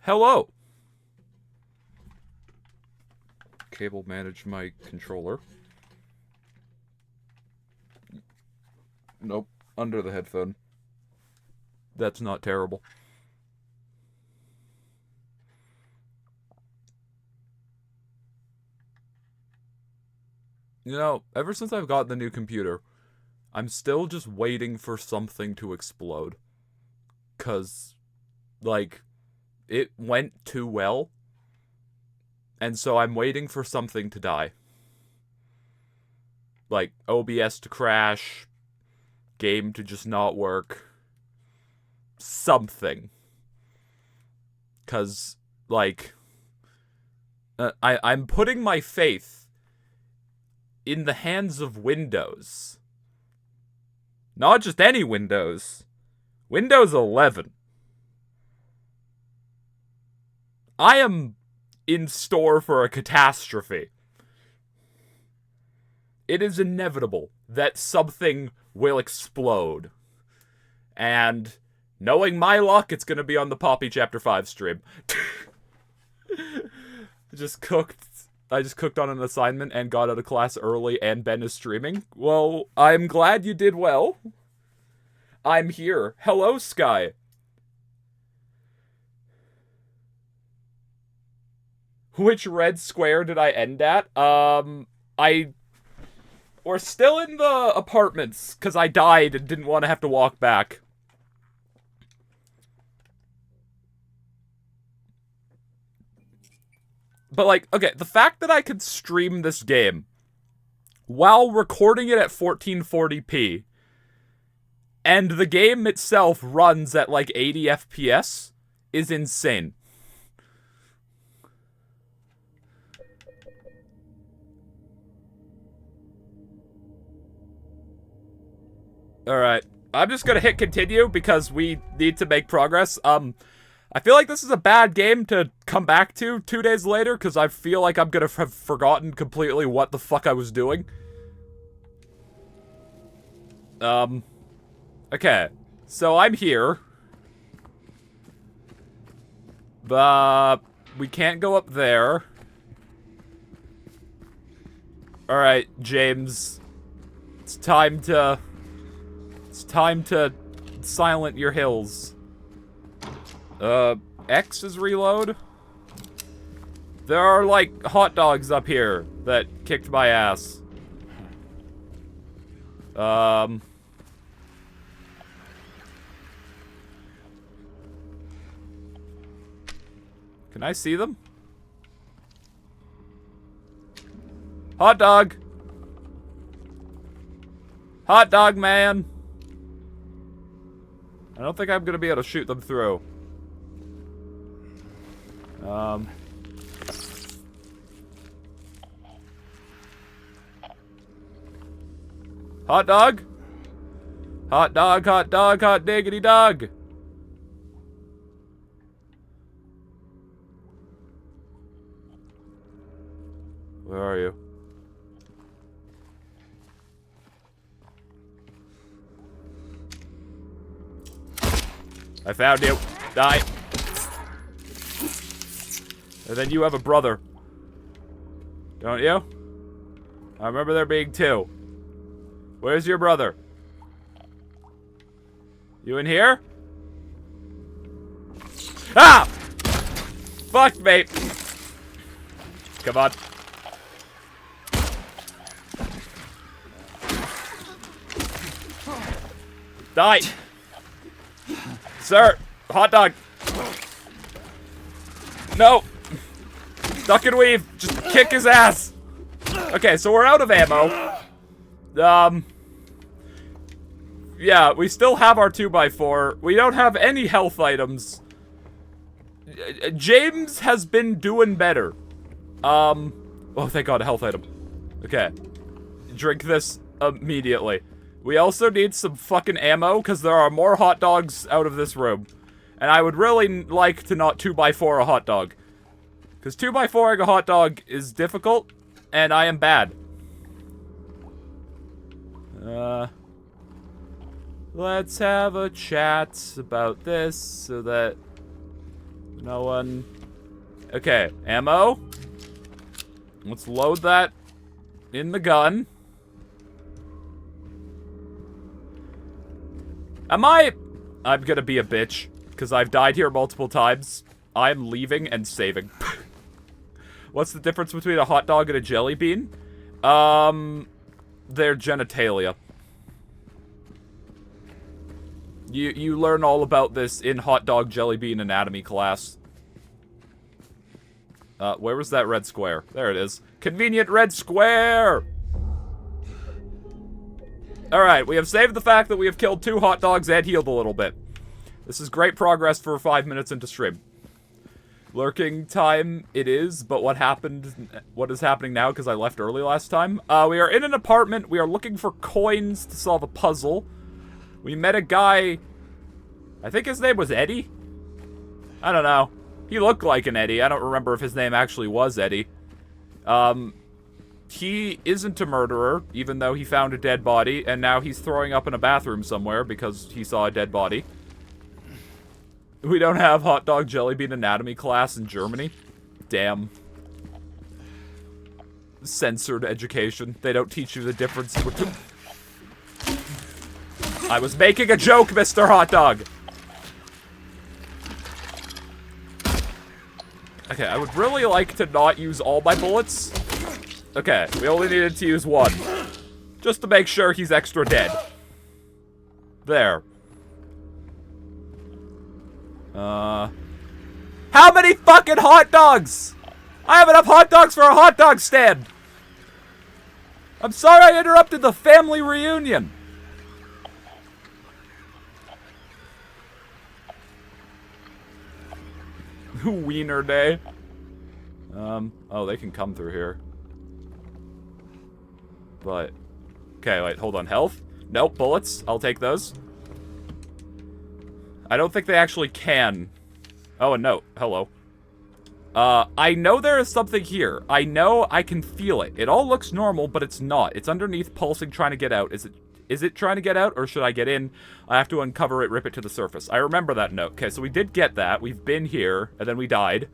Hello. Cable manage my controller. Nope. Under the headphone. That's not terrible. You know, ever since I've got the new computer, I'm still just waiting for something to explode. 'Cause, like, it went too well. And so I'm waiting for something to die. Like, OBS to crash, game to just not work. Something. 'Cause, like, I'm putting my faith in the hands of Windows. Not just any Windows. Windows 11. I am in store for a catastrophe. It is inevitable that something will explode. And knowing my luck, it's gonna be on the Poppy Chapter 5 stream. I just cooked on an assignment and got out of class early, and Ben is streaming. Well, I'm glad you did well. I'm here. Hello, Sky. Which red square did I end at? We're still in the apartments, because I died and didn't want to have to walk back. But, like, okay, the fact that I could stream this game while recording it at 1440p, and the game itself runs at, like, 80 FPS, is insane. Alright, I'm just gonna hit continue because we need to make progress. I feel like this is a bad game to come back to 2 days later, because I feel like I'm gonna have forgotten completely what the fuck I was doing. Okay. So I'm here. But we can't go up there. Alright, James. It's time to silent your hills. X is reload? There are, like, hot dogs up here that kicked my ass. Can I see them? Hot dog! Hot dog man! I don't think I'm gonna be able to shoot them through. Hot dog? Hot dog, hot diggity dog! Where are you? I found you. Die. And then you have a brother. Don't you? I remember there being two. Where's your brother? You in here? Ah! Fuck, mate. Come on. Die. Sir, hot dog. No. Duck and weave. Just kick his ass. Okay, so we're out of ammo. Yeah, we still have our 2x4. We don't have any health items. James has been doing better. Oh, thank God, a health item. Okay. Drink this immediately. We also need some fucking ammo, because there are more hot dogs out of this room. And I would really like to not 2x4 a hot dog. Because 2x4ing a hot dog is difficult, and I am bad. Let's have a chat about this, so that No one. Okay, ammo. Let's load that in the gun. I'm gonna be a bitch, because I've died here multiple times. I'm leaving and saving. What's the difference between a hot dog and a jelly bean? Their genitalia. You learn all about this in hot dog jelly bean anatomy class. Where was that red square? There it is. Convenient red square! Alright, we have saved the fact that we have killed 2 hot dogs and healed a little bit. This is great progress for 5 minutes into stream. Lurking time it is, but what is happening now, because I left early last time? We are in an apartment, we are looking for coins to solve a puzzle. We met a guy, I think his name was Eddie? I don't know. He looked like an Eddie, I don't remember if his name actually was Eddie. He isn't a murderer, even though he found a dead body, and now he's throwing up in a bathroom somewhere because he saw a dead body. We don't have hot dog jelly bean anatomy class in Germany. Damn. Censored education. They don't teach you the difference between... I was making a joke, Mr. Hot Dog! Okay, I would really like to not use all my bullets. Okay, we only needed to use 1. Just to make sure he's extra dead. There. How many fucking hot dogs? I have enough hot dogs for a hot dog stand. I'm sorry I interrupted the family reunion. Wiener day. Oh, they can come through here. But, okay, wait, hold on. Health? Nope, bullets. I'll take those. I don't think they actually can. Oh, a note. Hello. I know there is something here. I know I can feel it. It all looks normal, but it's not. It's underneath, pulsing, trying to get out. Is it trying to get out, or should I get in? I have to uncover it, rip it to the surface. I remember that note. Okay, so we did get that. We've been here, and then we died.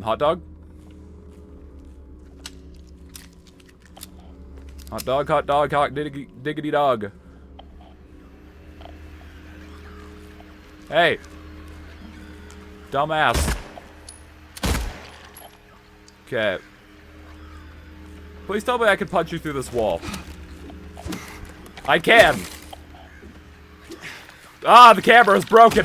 Hot dog? Hot dog, hot diggity dog. Hey. Dumbass. Okay. Please tell me I can punch you through this wall. I can. Ah, the camera is broken.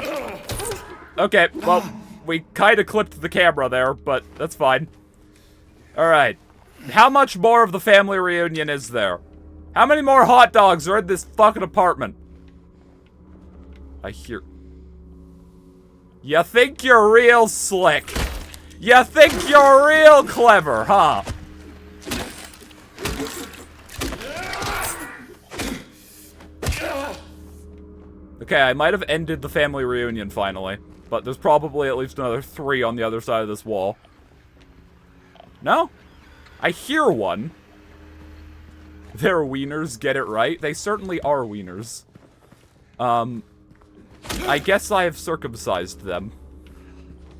Okay, well, we kind of clipped the camera there, but that's fine. Alright. How much more of the family reunion is there? How many more hot dogs are in this fucking apartment? I hear... You think you're real slick. You think you're real clever, huh? Okay, I might have ended the family reunion finally, but there's probably at least another 3 on the other side of this wall. No? I hear one. They're wieners, get it right? They certainly are wieners. I guess I have circumcised them.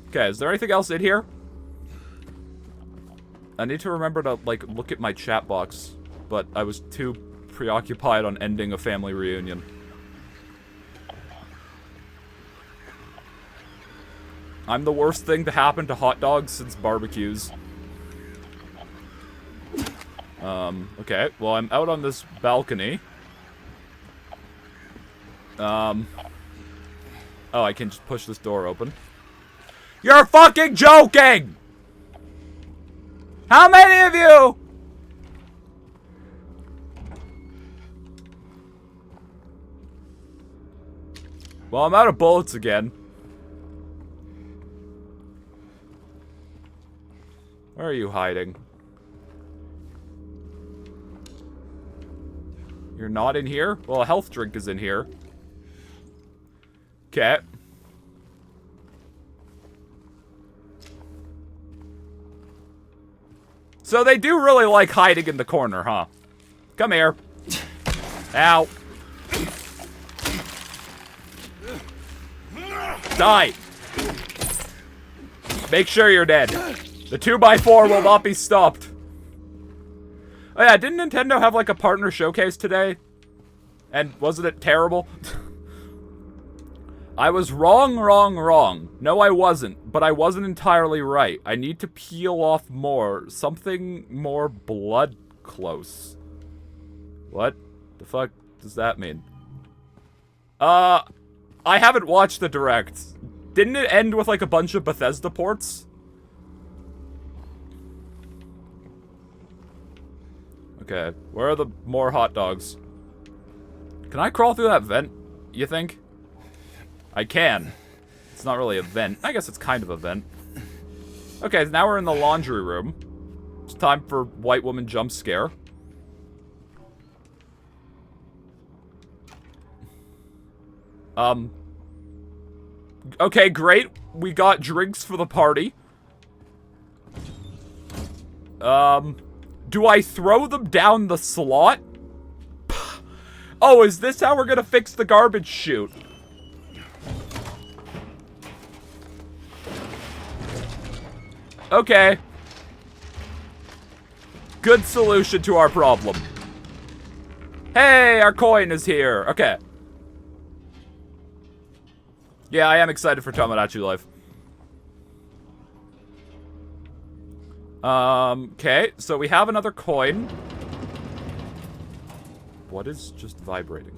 Okay, is there anything else in here? I need to remember to, like, look at my chat box, but I was too preoccupied on ending a family reunion. I'm the worst thing to happen to hot dogs since barbecues. Okay, well, I'm out on this balcony. Oh, I can just push this door open. You're fucking joking! How many of you? Well, I'm out of bullets again. Where are you hiding? You're not in here? Well, a health drink is in here. Okay. So they do really like hiding in the corner, huh? Come here. Ow. Die! Make sure you're dead. The 2x4 will not be stopped. Oh yeah, didn't Nintendo have like a partner showcase today? And wasn't it terrible? I was wrong. No, I wasn't. But I wasn't entirely right. I need to peel off more. Something more blood close. What the fuck does that mean? I haven't watched the direct. Didn't it end with like a bunch of Bethesda ports? Okay, where are the more hot dogs? Can I crawl through that vent, you think? I can. It's not really a vent. I guess it's kind of a vent. Okay, now we're in the laundry room. It's time for white woman jump scare. Okay, great. We got drinks for the party. Do I throw them down the slot? Oh, is this how we're gonna fix the garbage chute? Okay. Good solution to our problem. Hey, our coin is here. Okay. Yeah, I am excited for Tomodachi Life. Okay, so we have another coin. What is just vibrating?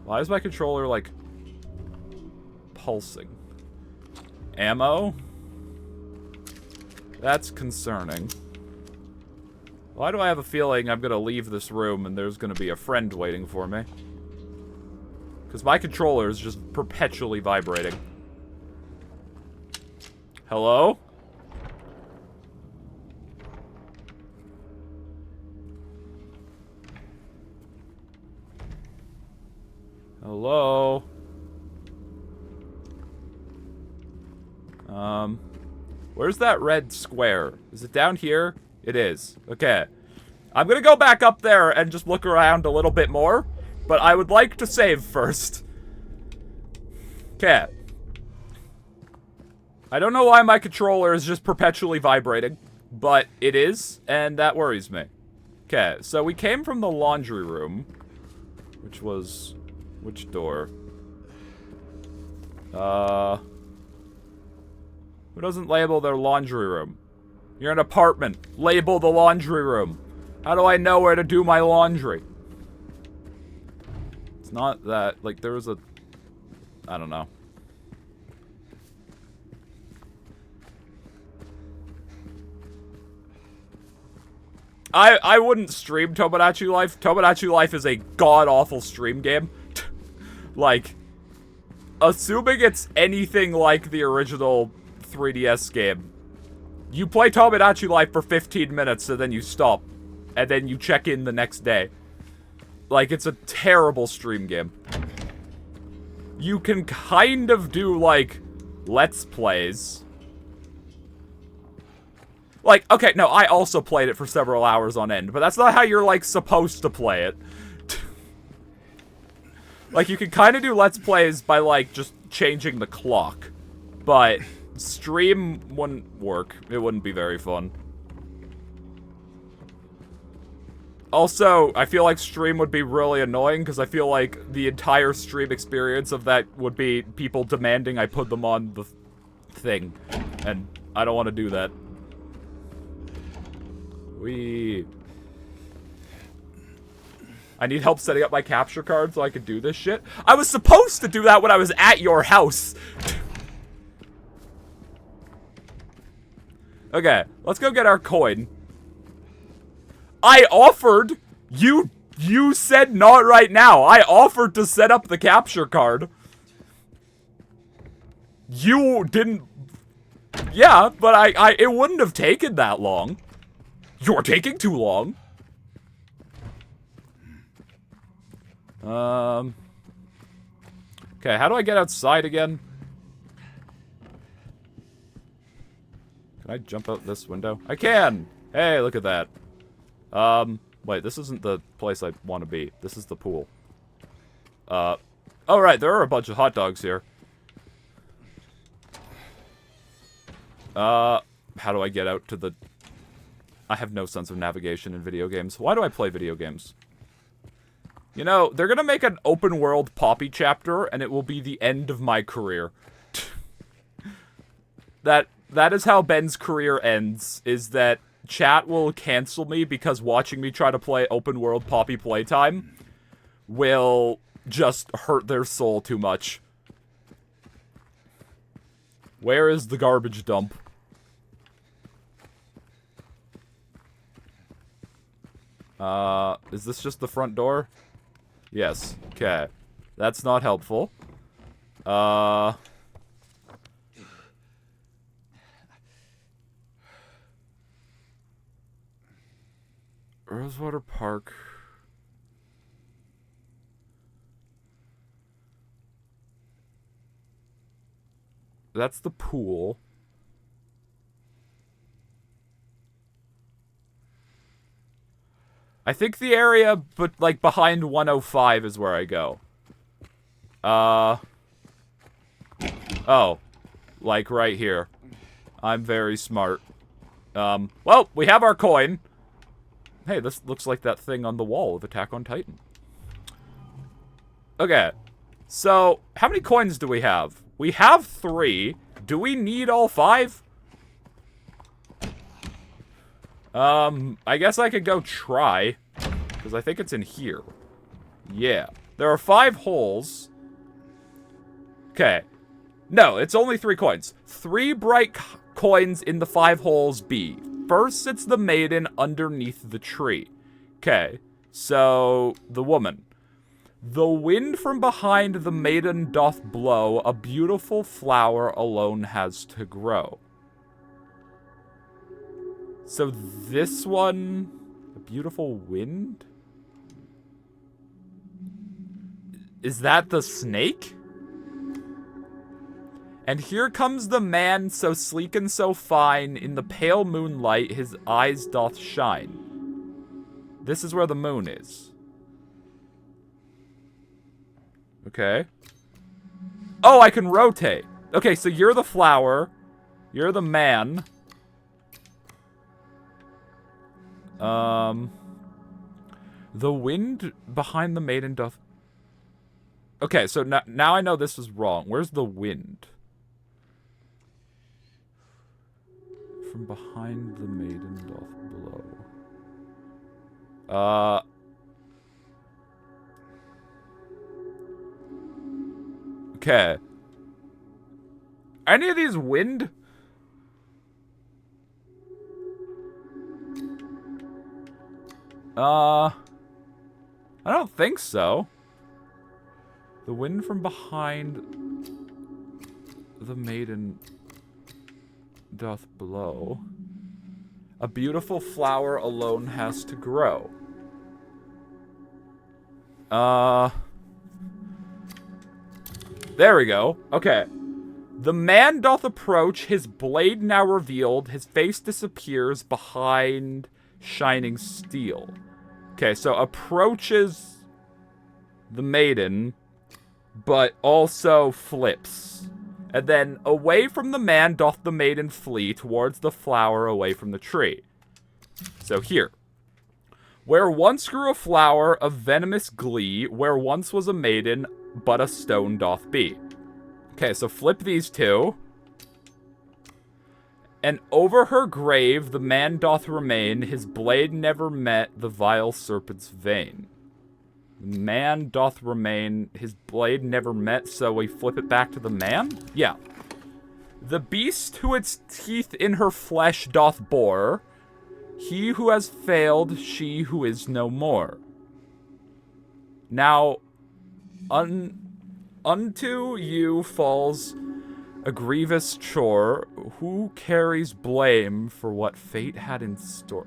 Why is my controller, like, pulsing? Ammo? That's concerning. Why do I have a feeling I'm gonna leave this room and there's gonna be a friend waiting for me? Because my controller is just perpetually vibrating. Hello? Hello? Where's that red square? Is it down here? It is. Okay. I'm gonna go back up there and just look around a little bit more, but I would like to save first. Okay. I don't know why my controller is just perpetually vibrating, but it is, and that worries me. Okay, so we came from the laundry room, which was... which door? Who doesn't label their laundry room? You're an apartment. Label the laundry room. How do I know where to do my laundry? It's not that, like, there was a... I don't know. I wouldn't stream Tomodachi Life. Tomodachi Life is a god-awful stream game. Like, assuming it's anything like the original 3DS game, you play Tomodachi Life for 15 minutes and then you stop. And then you check in the next day. Like, it's a terrible stream game. You can kind of do, like, Let's Plays. Like, okay, no, I also played it for several hours on end, but that's not how you're, like, supposed to play it. Like, you can kind of do Let's Plays by, like, just changing the clock. But stream wouldn't work. It wouldn't be very fun. Also, I feel like stream would be really annoying, because I feel like the entire stream experience of that would be people demanding I put them on the thing. And I don't want to do that. I need help setting up my capture card so I can do this shit. I was supposed to do that when I was at your house. Okay, let's go get our coin. I offered. You said not right now. I offered to set up the capture card. You didn't. Yeah, but it wouldn't have taken that long. You're taking too long. Okay, how do I get outside again? Can I jump out this window? I can! Hey, look at that. Wait, this isn't the place I want to be. This is the pool. Oh, right, there are a bunch of hot dogs here. How do I get out to the... I have no sense of navigation in video games. Why do I play video games? You know, they're gonna make an open world Poppy chapter, and it will be the end of my career. That is how Ben's career ends, is that chat will cancel me because watching me try to play open world Poppy playtime will just hurt their soul too much. Where is the garbage dump? Is this just the front door? Yes. Okay. That's not helpful. Rosewater Park. That's the pool. I think the area, but like behind 105 is where I go. Oh. Like right here. I'm very smart. Well, we have our coin. Hey, this looks like that thing on the wall of Attack on Titan. Okay. So, how many coins do we have? We have 3. Do we need all 5? I guess I could go try. Because I think it's in here. Yeah. There are 5 holes. Okay. No, it's only 3 coins. 3 bright coins in the 5 holes B. First sits the maiden underneath the tree. Okay. So, the woman. The wind from behind the maiden doth blow, a beautiful flower alone has to grow. So this one, a beautiful wind? Is that the snake? And here comes the man so sleek and so fine, in the pale moonlight his eyes doth shine. This is where the moon is. Okay. Oh, I can rotate. Okay, so you're the flower. You're the man. The wind behind the maiden doth... Okay, so now I know this is wrong. Where's the wind? From behind the maiden doth blow. Okay. Any of these wind? I don't think so. The wind from behind the maiden doth blow. A beautiful flower alone has to grow. There we go. Okay. The man doth approach, his blade now revealed, his face disappears behind shining steel. Okay, so approaches the maiden, but also flips. And then away from the man doth the maiden flee, towards the flower away from the tree. So here. Where once grew a flower of venomous glee, where once was a maiden, but a stone doth be. Okay, so flip these 2. And over her grave the man doth remain, his blade never met the vile serpent's vein. The man doth remain, his blade never met, so we flip it back to the man? Yeah. The beast who its teeth in her flesh doth bore, he who has failed, she who is no more. Now, unto you falls a grievous chore, who carries blame for what fate had in store?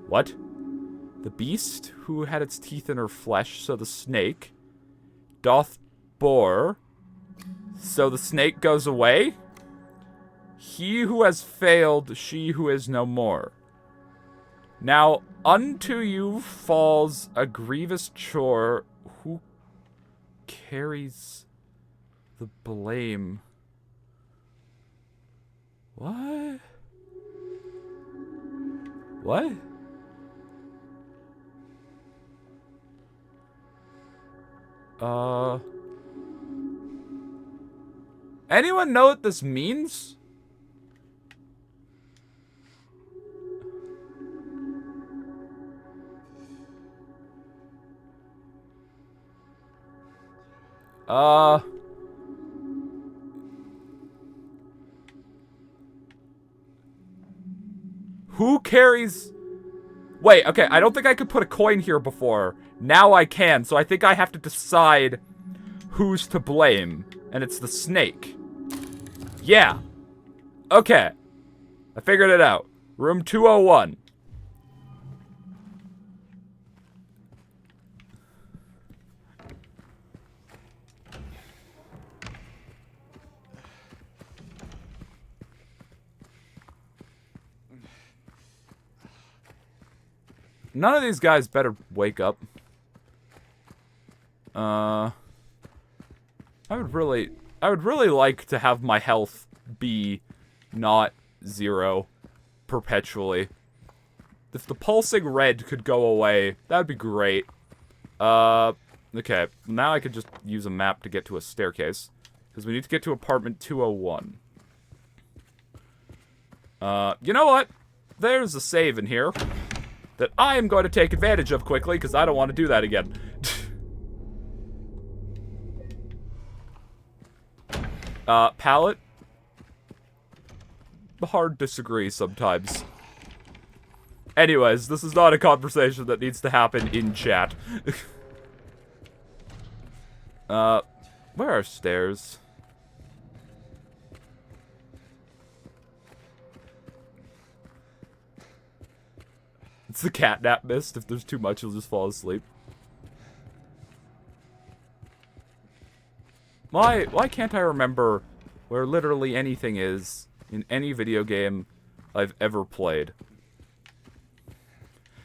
What? The beast who had its teeth in her flesh, so the snake doth bore, so the snake goes away? He who has failed, she who is no more. Now, unto you falls a grievous chore, who carries the blame? What? What? Anyone know what this means? Who carries... Wait, okay, I don't think I could put a coin here before. Now I can, so I think I have to decide who's to blame. And it's the snake. Yeah. Okay. I figured it out. Room 201. None of these guys better wake up. I would really like to have my health be not 0 perpetually. If the pulsing red could go away, that'd be great. Okay. Now I could just use a map to get to a staircase. Because we need to get to apartment 201. You know what? There's a save in here that I am going to take advantage of quickly, because I don't want to do that again. Palette? Hard disagree sometimes. Anyways, this is not a conversation that needs to happen in chat. Where are stairs? It's the catnap mist. If there's too much, you'll just fall asleep. Why can't I remember where literally anything is in any video game I've ever played?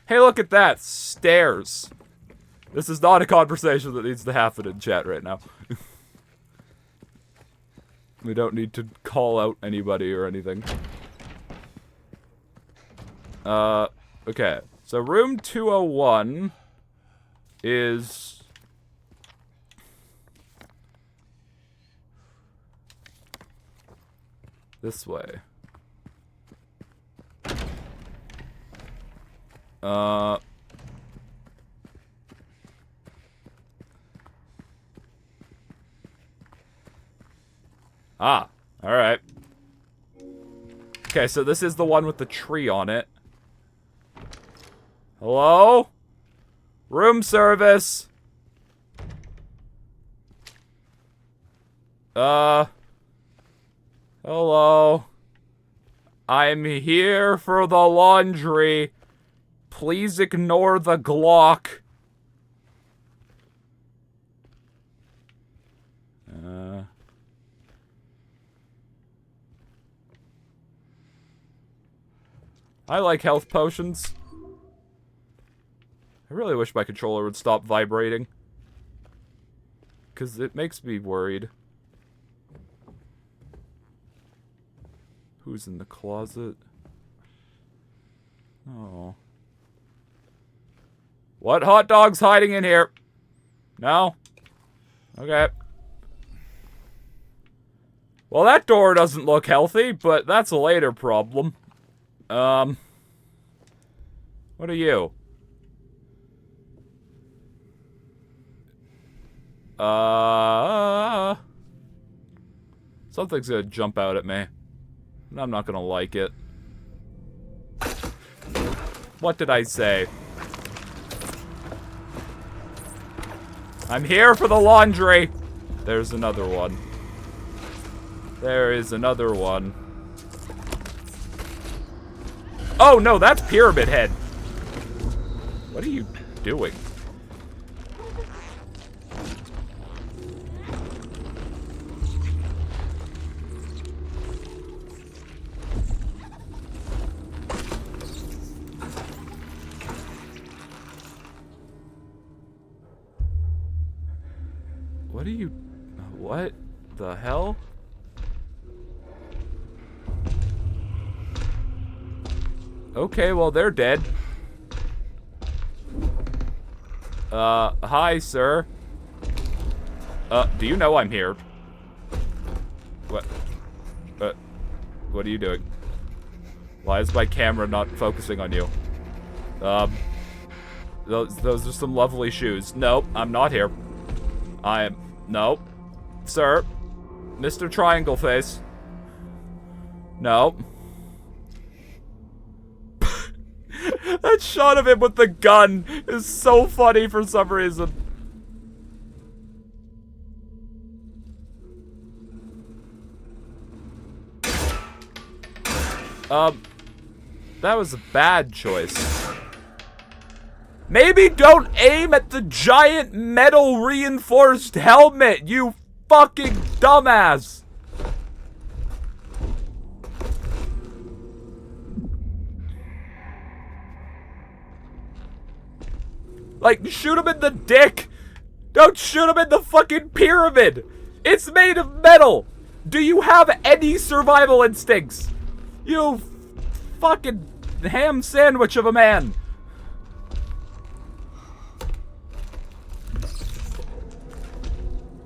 Hey, look at that! Stairs! This is not a conversation that needs to happen in chat right now. We don't need to call out anybody or anything. Okay. So room 201 is... this way. Ah, alright. Okay, so this is the one with the tree on it. Hello? Room service. Hello. I'm here for the laundry. Please ignore the Glock. I like health potions. I really wish my controller would stop vibrating. 'Cause it makes me worried. Who's in the closet? Oh. What hot dog's hiding in here? No? Okay. Well, that door doesn't look healthy, but that's a later problem. What are you? Something's gonna jump out at me. And I'm not gonna like it. What did I say? I'm here for the laundry! There's another one. There is another one. Oh no, that's Pyramid Head! What are you doing? What are you... What the hell? Okay, well, they're dead. Hi, sir. Do you know I'm here? What? What are you doing? Why is my camera not focusing on you? Those are some lovely shoes. Nope, I'm not here. Nope. Sir. Mr. Triangle Face. Nope. That shot of him with the gun is so funny for some reason. That was a bad choice. Maybe don't aim at the giant metal reinforced helmet, you fucking dumbass! Like, shoot him in the dick! Don't shoot him in the fucking pyramid! It's made of metal! Do you have any survival instincts? You fucking ham sandwich of a man!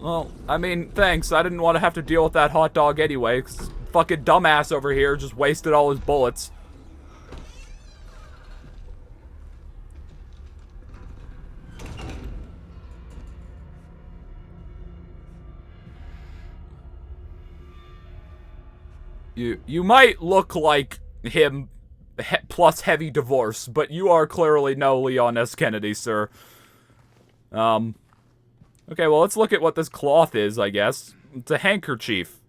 Well, I mean, thanks. I didn't want to have to deal with that hot dog anyway, 'cause fucking dumbass over here just wasted all his bullets. You might look like him plus heavy divorce, but you are clearly no Leon S. Kennedy, sir. Okay, well, let's look at what this cloth is, I guess. It's a handkerchief.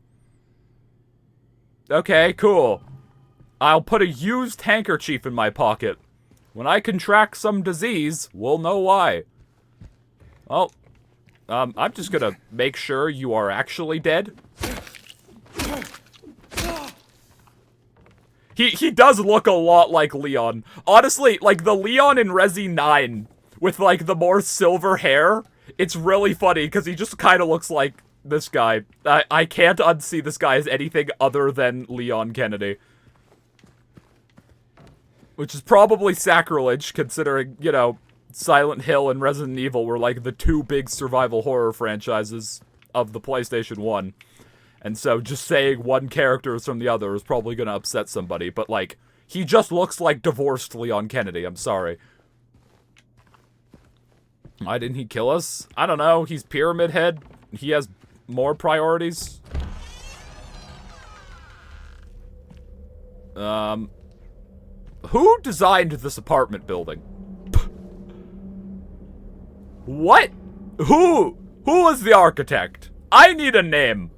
Okay, cool. I'll put a used handkerchief in my pocket. When I contract some disease, we'll know why. Well, I'm just gonna make sure you are actually dead. He does look a lot like Leon. Honestly, like the Leon in Resi 9 with like the more silver hair, it's really funny because he just kind of looks like this guy. I can't unsee this guy as anything other than Leon Kennedy. Which is probably sacrilege considering, you know, Silent Hill and Resident Evil were like the two big survival horror franchises of the PlayStation 1. And so just saying one character is from the other is probably gonna upset somebody, but like, he just looks like divorced Leon Kennedy, I'm sorry. Why didn't he kill us? I don't know, he's Pyramid Head. He has more priorities. Who designed this apartment building? What? Who was the architect? I need a name.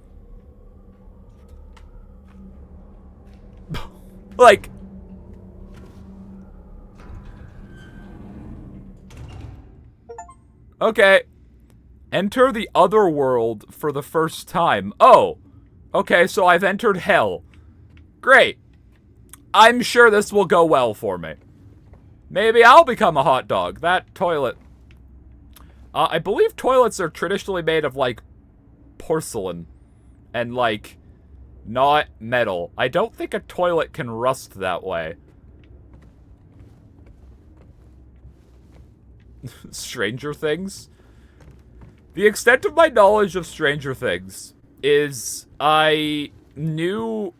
Like, okay. Enter the other world for the first time. Oh, okay, so I've entered hell. Great. I'm sure this will go well for me. Maybe I'll become a hot dog. That toilet. I believe toilets are traditionally made of, like, porcelain. And, like, not metal. I don't think a toilet can rust that way. Stranger Things? The extent of my knowledge of Stranger Things is I know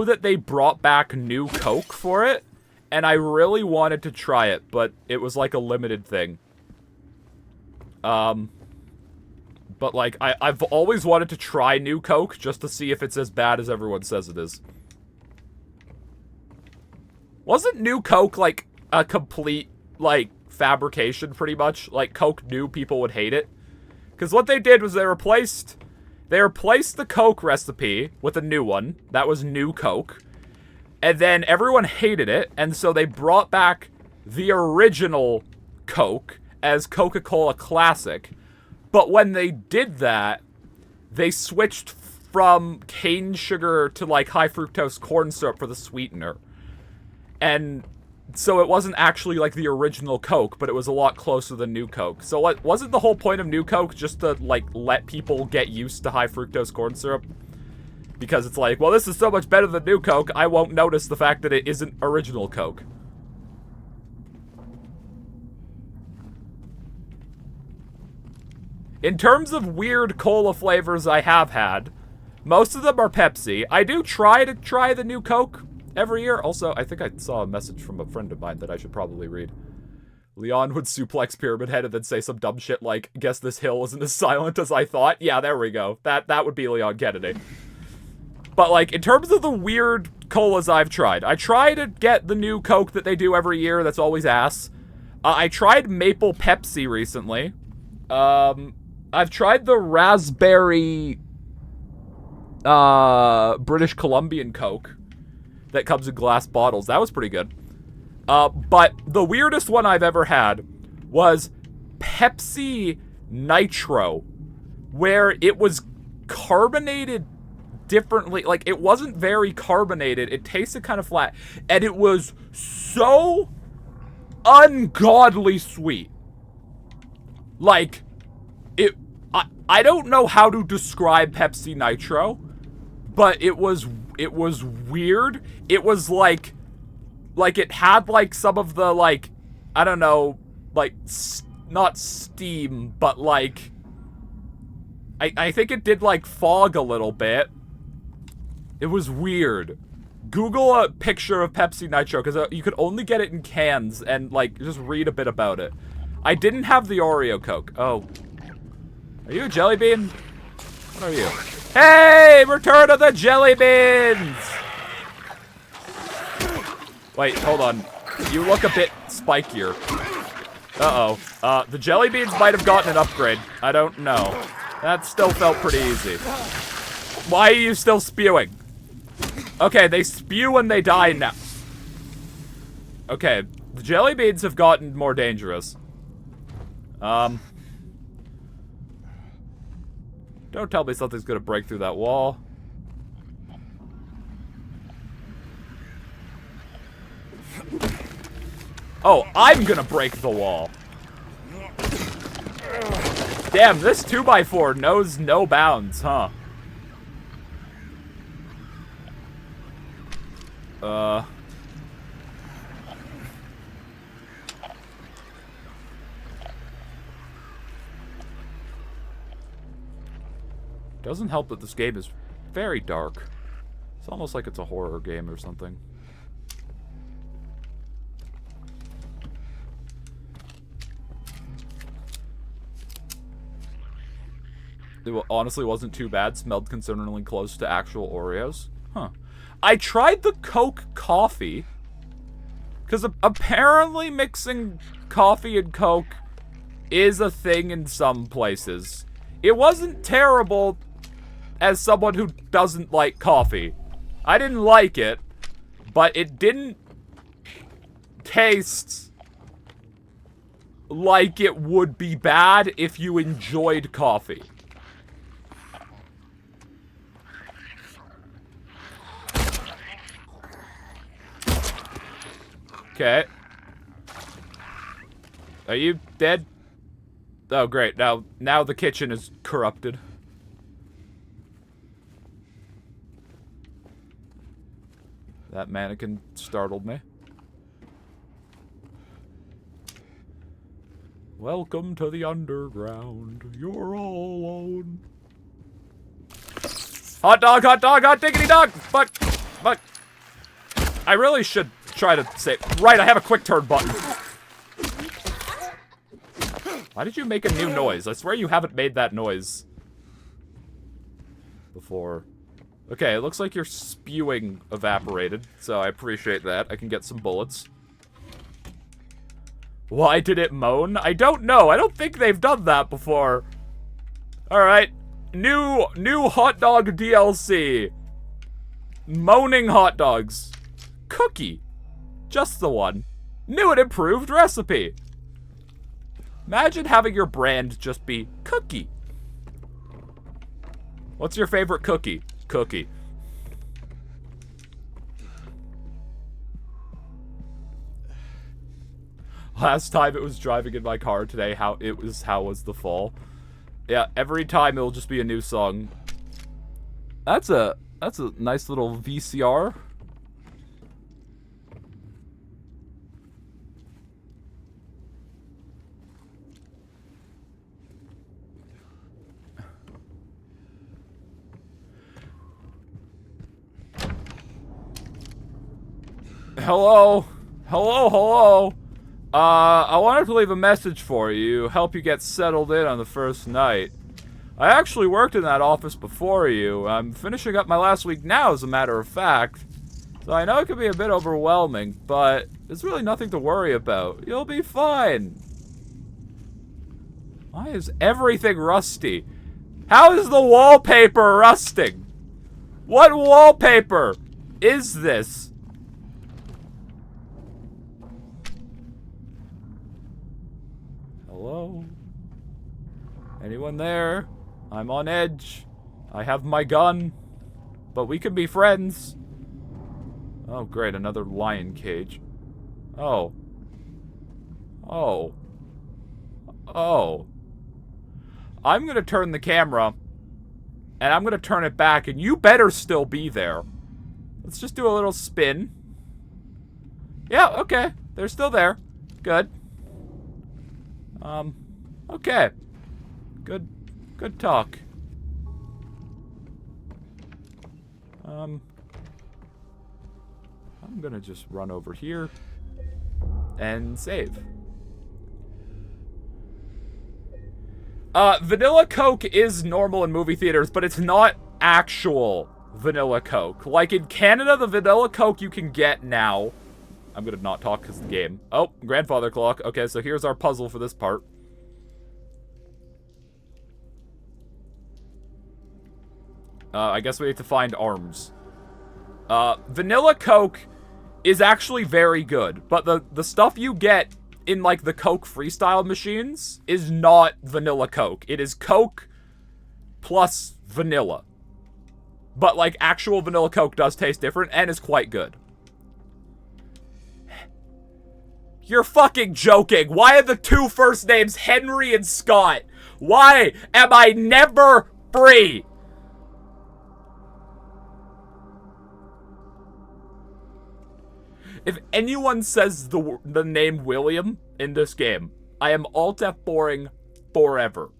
that they brought back new Coke for it, and I really wanted to try it, but it was like a limited thing. But like, I've always wanted to try new Coke just to see if it's as bad as everyone says it is. Wasn't new Coke like a complete, like, fabrication pretty much? Like, Coke knew people would hate it? Because what they did was they replaced the Coke recipe with a new one. That was new Coke. And then everyone hated it, and so they brought back the original Coke as Coca-Cola Classic. But when they did that, they switched from cane sugar to, like, high fructose corn syrup for the sweetener. And So it wasn't actually like the original Coke, but it was a lot closer than New Coke. So what wasn't the whole point of New Coke just to like let people get used to high fructose corn syrup? Because it's like, well, this is so much better than New Coke, I won't notice the fact that it isn't original Coke. In terms of weird cola flavors I have had, most of them are Pepsi. I do try the New Coke every year. Also, I think I saw a message from a friend of mine that I should probably read. Leon would suplex Pyramid Head and then say some dumb shit like, guess this hill isn't as silent as I thought. Yeah, there we go. That would be Leon Kennedy. But, like, in terms of the weird colas I've tried, I try to get the new Coke that they do every year that's always ass. I tried Maple Pepsi recently. I've tried the raspberry British Columbian Coke that comes in glass bottles. That was pretty good. But the weirdest one I've ever had was Pepsi Nitro, where it was carbonated differently. Like, it wasn't very carbonated. It tasted kind of flat. And it was so ungodly sweet. Like, I don't know how to describe Pepsi Nitro, but it was weird. It was like it had like some of the like, I don't know, like not steam, but like I think it did like fog a little bit. It was weird. Google a picture of Pepsi Nitro, because you could only get it in cans, and like just read a bit about it. I didn't have the Oreo Coke. Oh. Are you a jelly bean? What are you? Hey! Return of the jelly beans! Wait, hold on. You look a bit spikier. Uh-oh. The jelly beans might have gotten an upgrade. I don't know. That still felt pretty easy. Why are you still spewing? Okay, they spew when they die now. Okay, the jelly beans have gotten more dangerous. Don't tell me something's gonna break through that wall. Oh, I'm gonna break the wall. Damn, this 2x4 knows no bounds, huh? Doesn't help that this game is very dark. It's almost like it's a horror game or something. It honestly wasn't too bad. Smelled concerningly close to actual Oreos. Huh. I tried the Coke coffee. Because apparently mixing coffee and Coke is a thing in some places. It wasn't terrible as someone who doesn't like coffee. I didn't like it, but it didn't taste like it would be bad if you enjoyed coffee. Okay. Are you dead? Oh, great. Now the kitchen is corrupted. That mannequin startled me. Welcome to the underground. You're all alone. Hot dog, hot diggity dog! Fuck, fuck. I really should try to say, right, I have a quick turn button. Why did you make a new noise? I swear you haven't made that noise before. Okay, it looks like your spewing evaporated, so I appreciate that. I can get some bullets. Why did it moan? I don't know. I don't think they've done that before. Alright. New hot dog DLC. Moaning hot dogs. Cookie. Just the one. New and improved recipe. Imagine having your brand just be cookie. What's your favorite cookie? Cookie. Last time it was driving in my car. Today, how was the fall. Yeah, every time it'll just be a new song. That's a nice little VCR. Hello? Hello? I wanted to leave a message for you, help you get settled in on the first night. I actually worked in that office before you. I'm finishing up my last week now, as a matter of fact. So I know it can be a bit overwhelming, but there's really nothing to worry about. You'll be fine. Why is everything rusty? How is the wallpaper rusting? What wallpaper is this? Hello? Anyone there? I'm on edge. I have my gun. But we can be friends. Oh, great. Another lion cage. Oh. Oh. Oh. I'm gonna turn the camera. And I'm gonna turn it back. And you better still be there. Let's just do a little spin. Yeah, okay. They're still there. Good. Okay. Good talk. I'm gonna just run over here and save. Vanilla Coke is normal in movie theaters, but it's not actual Vanilla Coke. Like in Canada, the Vanilla Coke you can get now. I'm gonna not talk because of the game. Oh, grandfather clock. Okay, so here's our puzzle for this part. I guess we have to find arms. Vanilla Coke is actually very good, but the stuff you get in, like, the Coke freestyle machines is not Vanilla Coke. It is Coke plus vanilla. But, like, actual Vanilla Coke does taste different and is quite good. You're fucking joking. Why are the two first names Henry and Scott? Why am I never free? If anyone says the name William in this game, I am Alt F4ing forever.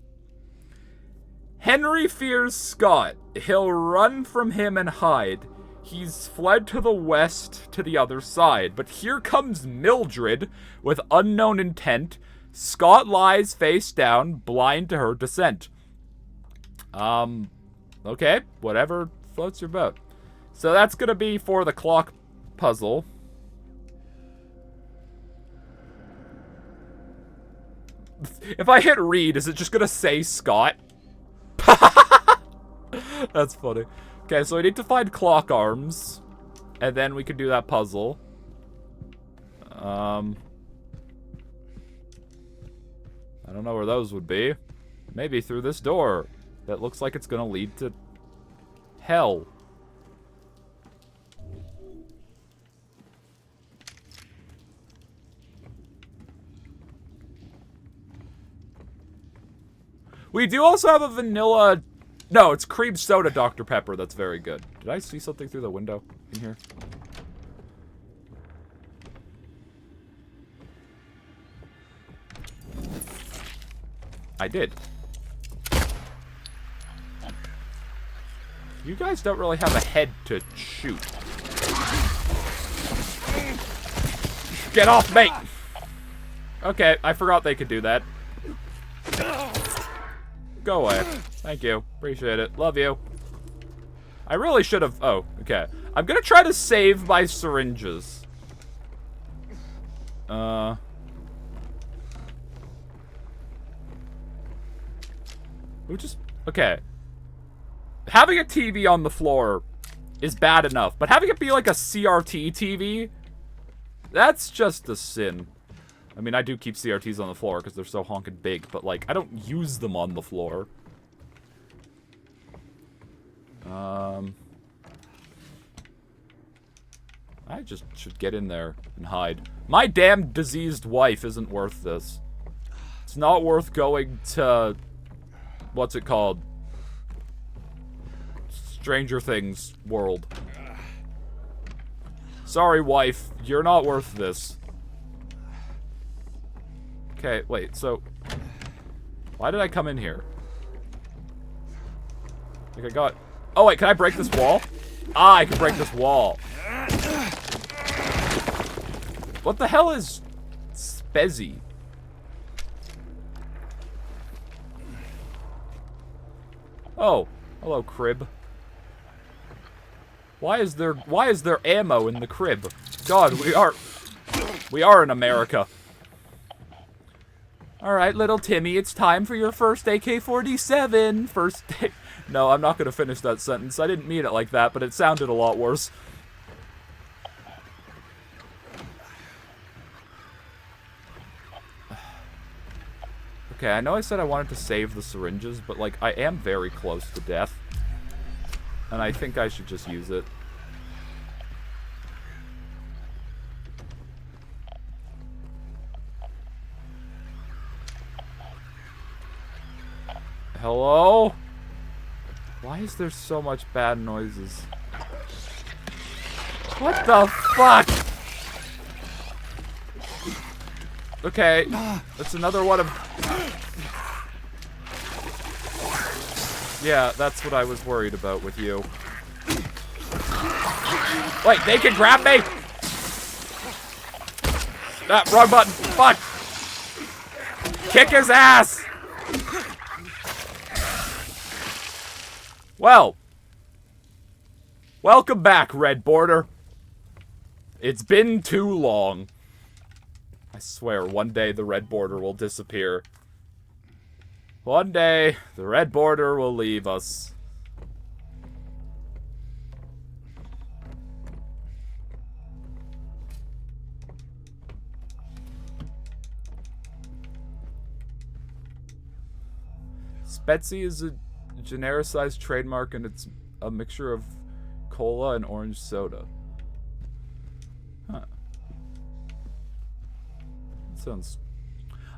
Henry fears Scott. He'll run from him and hide. He's fled to the west to the other side. But here comes Mildred with unknown intent. Scott lies face down, blind to her descent. Okay, whatever floats your boat. So that's gonna be for the clock puzzle. If I hit read, is it just gonna say Scott? That's funny. Okay, so I need to find clock arms. And then we can do that puzzle. I don't know where those would be. Maybe through this door. That looks like it's gonna lead to hell. We do also have a vanilla... No, it's cream soda Dr. Pepper. That's very good. Did I see something through the window in here? I did. You guys don't really have a head to shoot. Get off me! Okay, I forgot they could do that. Go away. Thank you. Appreciate it. Love you. I really should have... Oh, okay. I'm gonna try to save my syringes. We just... Okay. Having a TV on the floor is bad enough, but having it be like a CRT TV, that's just a sin. I mean, I do keep CRTs on the floor because they're so honkin' big, but, like, I don't use them on the floor. I just should get in there and hide. My damn diseased wife isn't worth this. It's not worth going to... What's it called? Stranger Things world. Sorry, wife. You're not worth this. Okay, wait, so... Why did I come in here? Like I got... Oh, wait, can I break this wall? Ah, I can break this wall. What the hell is... Spezzy? Oh, hello, crib. Why is there ammo in the crib? God, we are in America. Alright, little Timmy, it's time for your first AK-47. First day. No, I'm not gonna finish that sentence. I didn't mean it like that, but it sounded a lot worse. Okay, I know I said I wanted to save the syringes, but, like, I am very close to death. And I think I should just use it. Hello? Why is there so much bad noises? What the fuck? Okay, that's another one of... Yeah, that's what I was worried about with you. Wait, they can grab me? Ah, wrong button. Fuck! Kick his ass! Well. Welcome back, Red Border. It's been too long. I swear, one day the Red Border will disappear. One day, the Red Border will leave us. Spetsy is a genericized trademark, and it's a mixture of cola and orange soda. Huh. That sounds...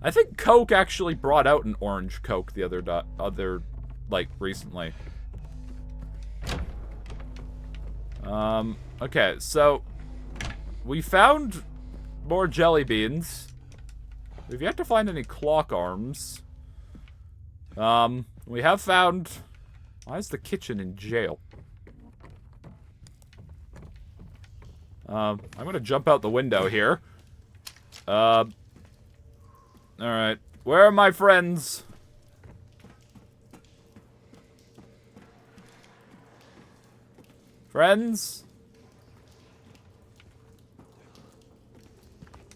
I think Coke actually brought out an orange Coke the other like, recently. Okay, so... We found more jelly beans. We've yet to find any clock arms. We have found... Why is the kitchen in jail? I'm gonna jump out the window here. Alright. Where are my friends? Friends?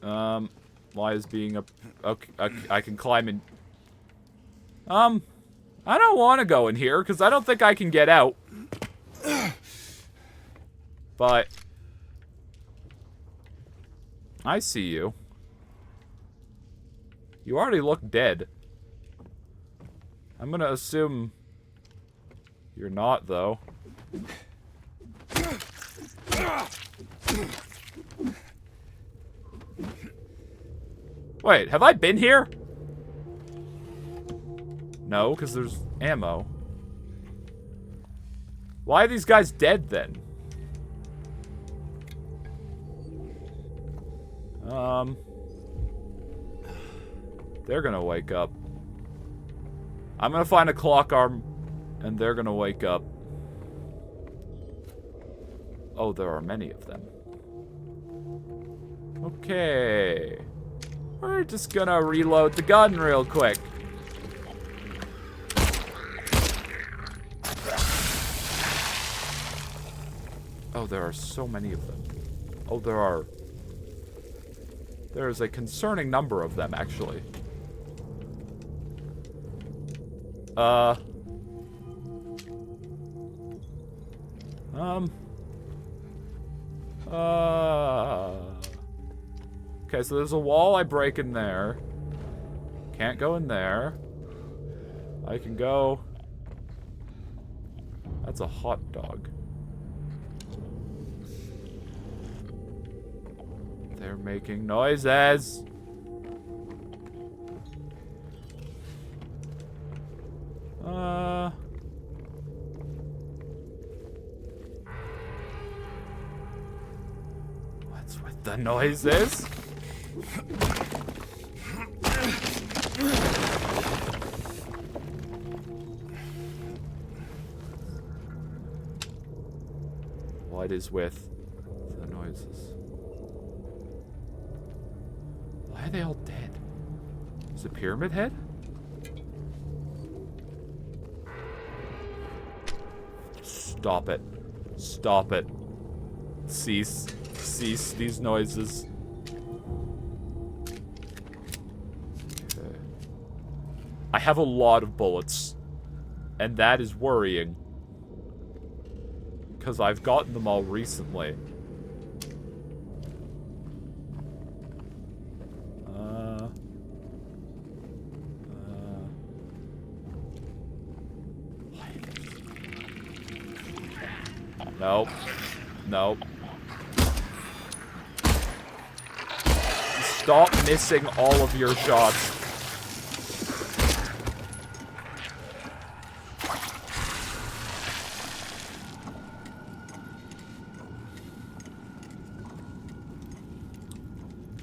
Why is being up... Okay, I can climb in... I don't want to go in here, because I don't think I can get out. But... I see you. You already look dead. I'm gonna assume... You're not, though. Wait, have I been here? No, because there's ammo. Why are these guys dead, then? They're gonna wake up. I'm gonna find a clock arm, and they're gonna wake up. Oh, there are many of them. Okay. We're just gonna reload the gun real quick. Oh, there are so many of them. Oh, there are... There's a concerning number of them, actually. Okay, so there's a wall I break in there. Can't go in there. I can go... That's a hot dog. They're making noises. What's with the noises? What is with the noises? Why are they all dead? Is it Pyramid Head? Stop it. Stop it. Cease. Cease these noises. Okay. I have a lot of bullets. And that is worrying. Because I've gotten them all recently. Nope. Nope. Stop missing all of your shots.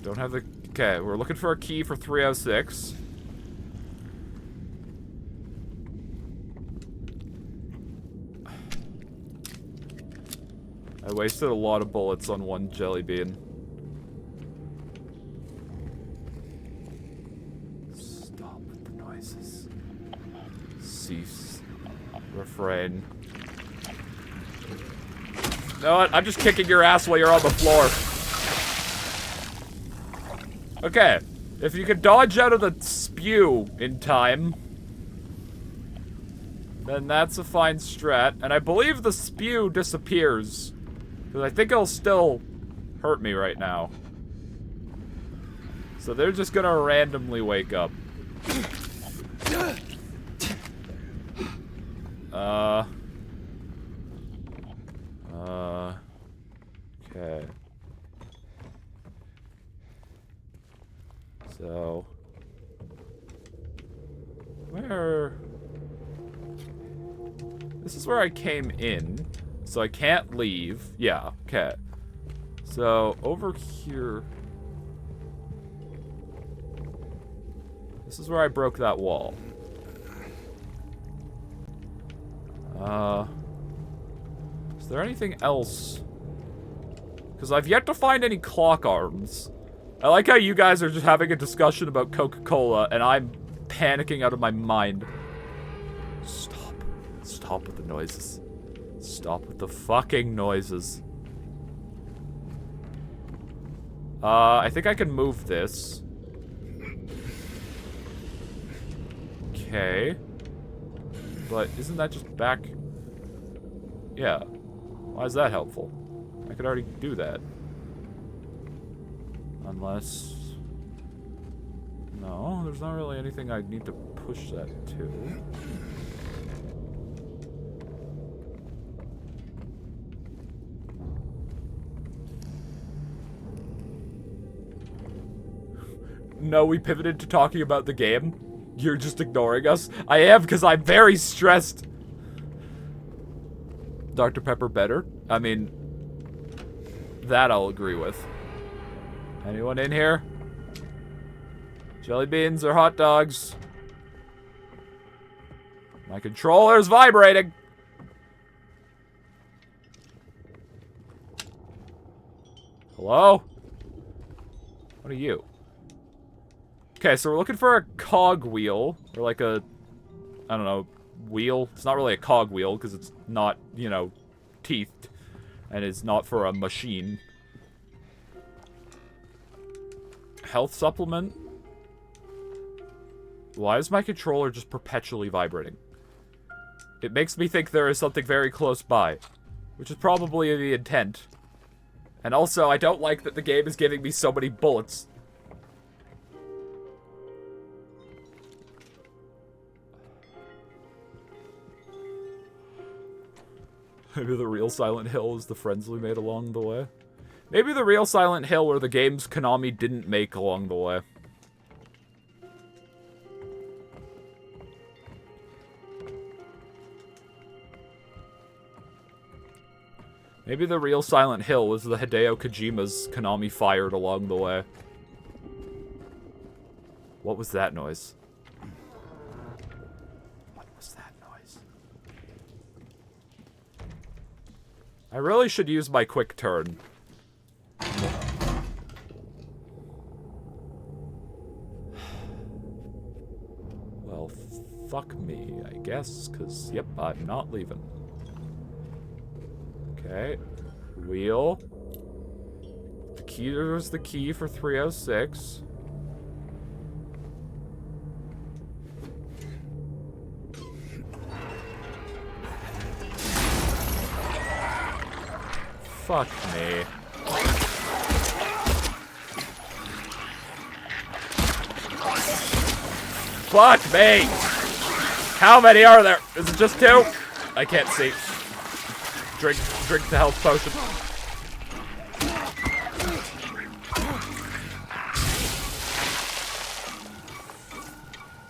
Don't have the... Okay, we're looking for a key for 306. I wasted a lot of bullets on one jelly bean. Stop with the noises. Cease. Refrain. You know what? I'm just kicking your ass while you're on the floor. Okay. If you can dodge out of the spew in time, then that's a fine strat. And I believe the spew disappears. Because I think it'll still hurt me right now. So they're just gonna randomly wake up. Okay. So... Where... This is where I came in. So I can't leave. Yeah, okay. So, over here... This is where I broke that wall. Is there anything else? Because I've yet to find any clock arms. I like how you guys are just having a discussion about Coca-Cola, and I'm panicking out of my mind. Stop. Stop with the noises. Stop with the fucking noises. I think I can move this. Okay. But isn't that just back? Yeah. Why is that helpful? I could already do that. Unless... No, there's not really anything I need to push that to. No, we pivoted to talking about the game. You're just ignoring us. I am, because I'm very stressed. Dr. Pepper better? I mean, that I'll agree with. Anyone in here? Jelly beans or hot dogs? My controller's vibrating. Hello? What are you? Okay, so we're looking for a cog wheel, or like a, I don't know, wheel. It's not really a cog wheel, because it's not, you know, teethed, and it's not for a machine. Health supplement? Why is my controller just perpetually vibrating? It makes me think there is something very close by, which is probably the intent. And also, I don't like that the game is giving me so many bullets. Maybe the real Silent Hill is the friends we made along the way. Maybe the real Silent Hill were the games Konami didn't make along the way. Maybe the real Silent Hill was the Hideo Kojima's Konami fired along the way. What was that noise? What was that noise? I really should use my quick turn. Well, fuck me, I guess, because, yep, I'm not leaving. Okay. Wheel. The key, there's the key for 306. Fuck me. Fuck me! How many are there? Is it just 2? I can't see. Drink the health potion.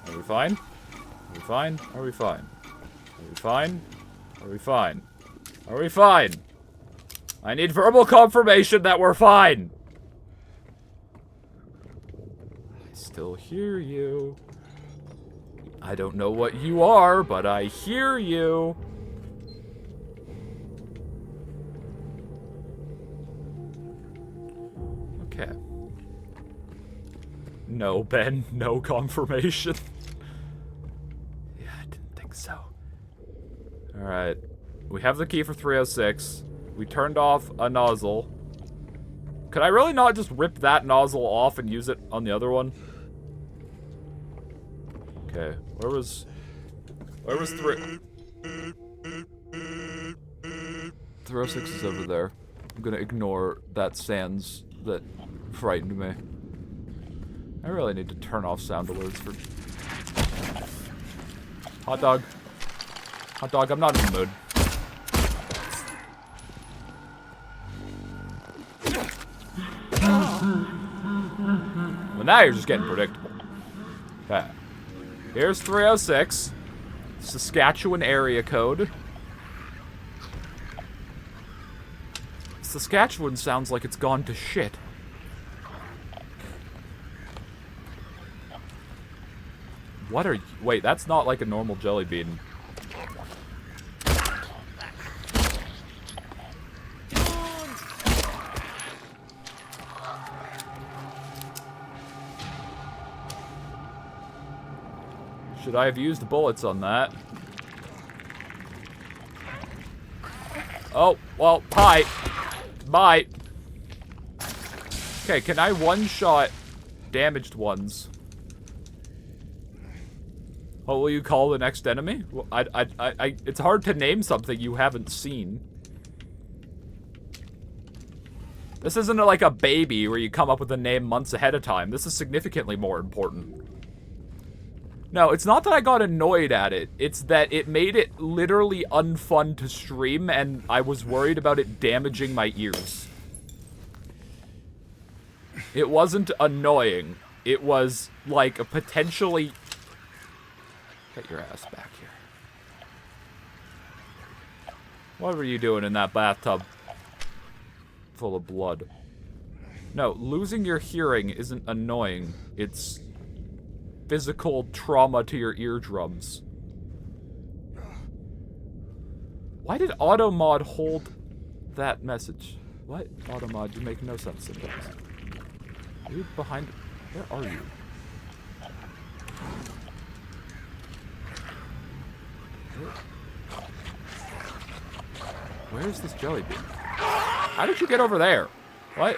Are we fine? Are we fine? Are we fine? Are we fine? Are we fine? Are we fine? I need verbal confirmation that we're fine. I still hear you. I don't know what you are, but I hear you. Okay. No, Ben. No confirmation. Yeah, I didn't think so. Alright. We have the key for 306. We turned off a nozzle. Could I really not just rip that nozzle off and use it on the other one? Okay. Where was 306 is over there. I'm gonna ignore that sans that frightened me. I really need to turn off sound alerts for... Hot dog. Hot dog, I'm not in the mood. Well, now you're just getting predictable. Okay. Here's 306. Saskatchewan area code. Saskatchewan sounds like it's gone to shit. What are you? Wait, that's not like a normal jelly bean. Should I have used bullets on that? Oh, well, hi. Bye. Okay, can I one-shot damaged ones? What will you call the next enemy? Well, it's hard to name something you haven't seen. This isn't like a baby where you come up with a name months ahead of time. This is significantly more important. No, it's not that I got annoyed at it. It's that it made it literally unfun to stream, and I was worried about it damaging my ears. It wasn't annoying. It was, like, a potentially... Get your ass back here. What were you doing in that bathtub? Full of blood. No, losing your hearing isn't annoying. It's... physical trauma to your eardrums. Why did Automod hold that message? What? Automod, you make no sense sometimes. Are you behind? Where are you? Where is this jelly bean? How did you get over there? What?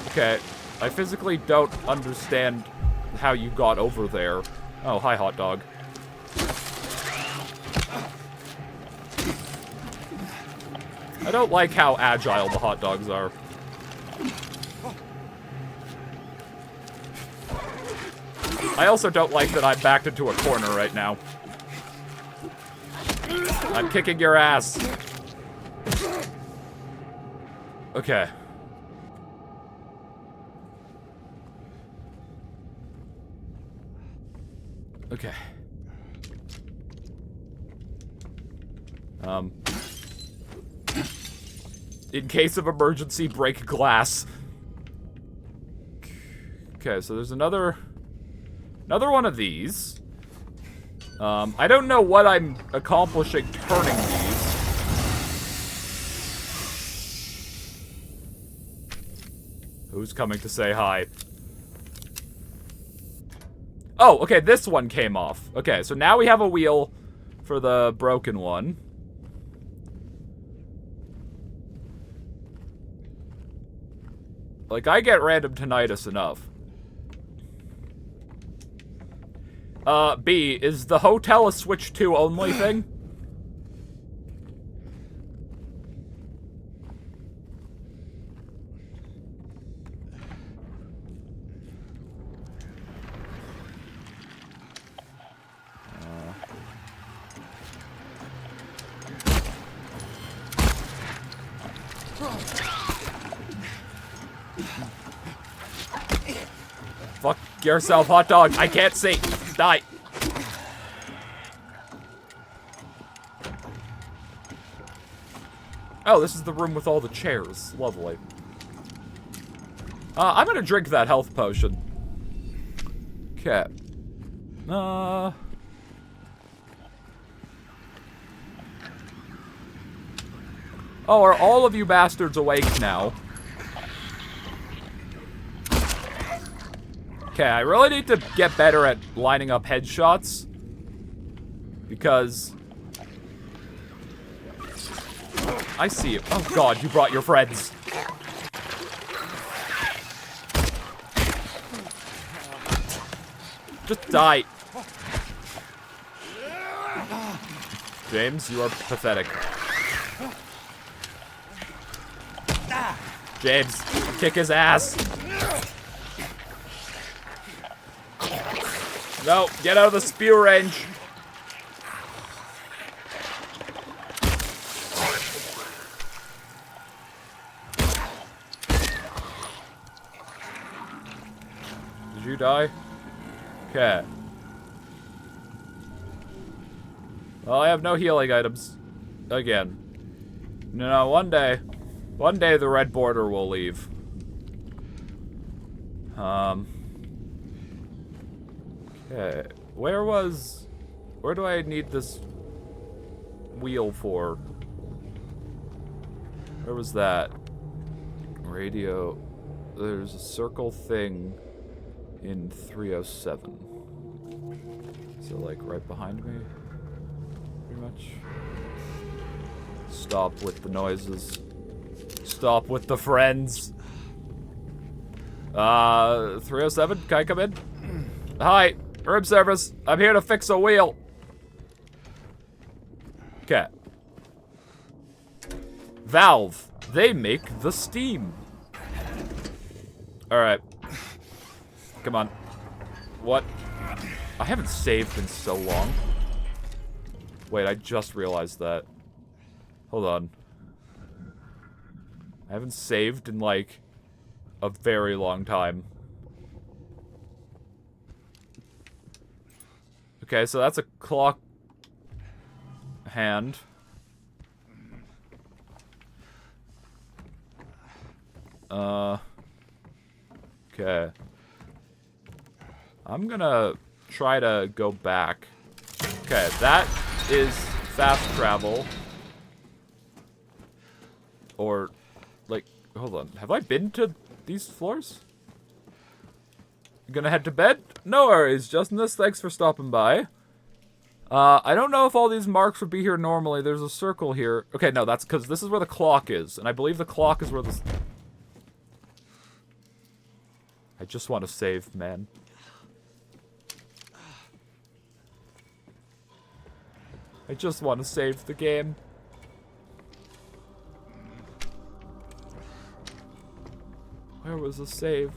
Okay, I physically don't understand how you got over there. Oh, hi, hot dog. I don't like how agile the hot dogs are. I also don't like that I'm backed into a corner right now. I'm kicking your ass. Okay. Okay. In case of emergency, break glass. Okay, so there's another one of these. I don't know what I'm accomplishing turning these. Who's coming to say hi? Oh, okay, this one came off. Okay, so now we have a wheel for the broken one. Like, I get random tinnitus enough. B, is the hotel a Switch 2 only thing? Fuck yourself, hot dog. I can't see. Die. Oh, this is the room with all the chairs. Lovely. I'm gonna drink that health potion. Okay. Oh, are all of you bastards awake now? Okay, I really need to get better at lining up headshots. Because... I see you. Oh god, you brought your friends. Just die. James, you are pathetic. James, kick his ass. No, get out of the spew range. Did you die? Okay. Well, I have no healing items. Again. No, one day the red border will leave. Okay. Where do I need this wheel for? Where was that? Radio. There's a circle thing in 307. So, like, right behind me? Pretty much. Stop with the noises. Stop with the friends. 307, can I come in? Hi, room service. I'm here to fix a wheel. Okay. Valve. They make the steam. Alright. Come on. What? I haven't saved in so long. Wait, I just realized that. Hold on. I haven't saved in, like, a very long time. Okay, so that's a clock hand. Okay. I'm gonna try to go back. Okay, that is fast travel. Or, like, hold on. Have I been to these floors? You gonna head to bed? No worries, Justinus. Thanks for stopping by. I don't know if all these marks would be here normally. There's a circle here. Okay, no, that's because this is where the clock is. And I believe the clock is where the... I just want to save, man. I just want to save the game. Where was the save?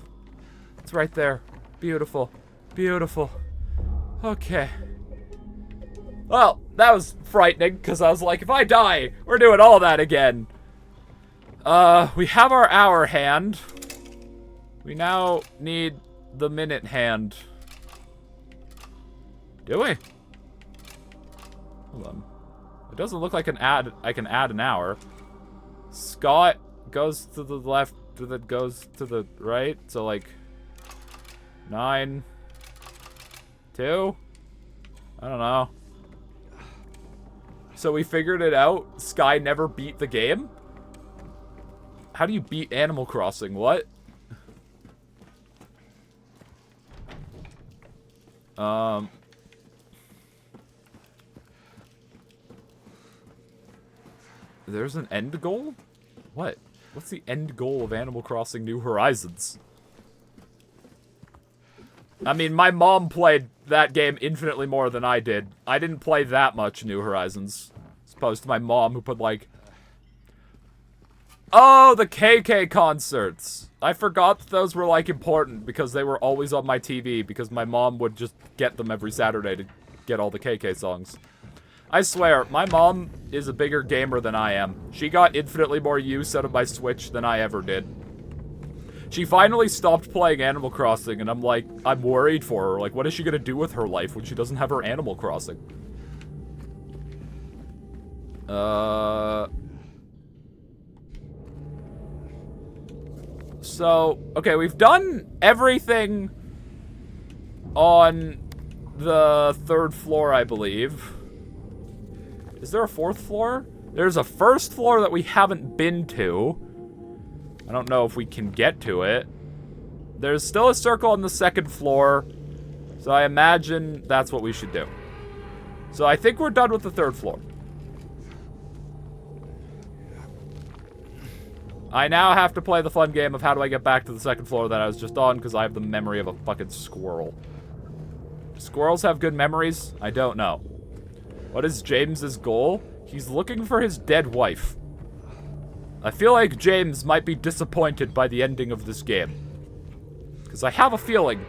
It's right there. Beautiful. Beautiful. Okay. Well, That was frightening, because I was like, if I die, we're doing all that again. We have our hour hand. We now need the minute hand. Do we? Hold on. It doesn't look like I can add an hour. Scott goes to the left, that goes to the right, so like 9, 2? I don't know. So we figured it out. Sky never beat the game? How do you beat Animal Crossing? What? There's an end goal? What? What's the end goal of Animal Crossing New Horizons? I mean, my mom played that game infinitely more than I did. I didn't play that much New Horizons. As opposed to my mom, who put like... Oh, the KK concerts! I forgot that those were like important because they were always on my TV because my mom would just get them every Saturday to get all the KK songs. I swear, my mom is a bigger gamer than I am. She got infinitely more use out of my Switch than I ever did. She finally stopped playing Animal Crossing, and I'm like, I'm worried for her. Like, what is she gonna do with her life when she doesn't have her Animal Crossing? So, okay, we've done everything on the 3rd floor, I believe. Is there a 4th floor? There's a 1st floor that we haven't been to. I don't know if we can get to it. There's still a circle on the 2nd floor, so I imagine that's what we should do. So I think we're done with the 3rd floor. I now have to play the fun game of how do I get back to the 2nd floor that I was just on, because I have the memory of a fucking squirrel. Do squirrels have good memories? I don't know. What is James's goal? He's looking for his dead wife. I feel like James might be disappointed by the ending of this game. Because I have a feeling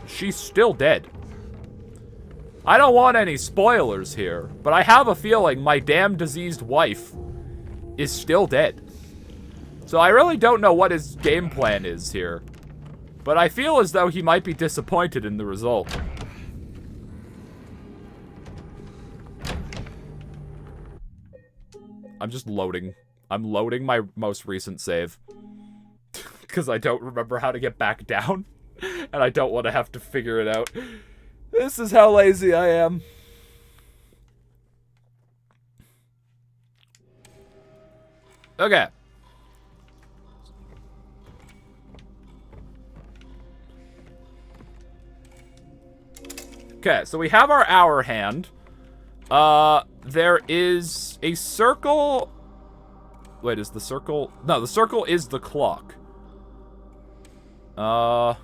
she's still dead. I don't want any spoilers here, but I have a feeling my damn diseased wife is still dead. So I really don't know what his game plan is here. But I feel as though he might be disappointed in the result. I'm just loading. I'm loading my most recent save. Because I don't remember how to get back down. And I don't want to have to figure it out. This is how lazy I am. Okay. Okay, so we have our hour hand. There is a circle. Wait, is the circle? No, the circle is the clock. I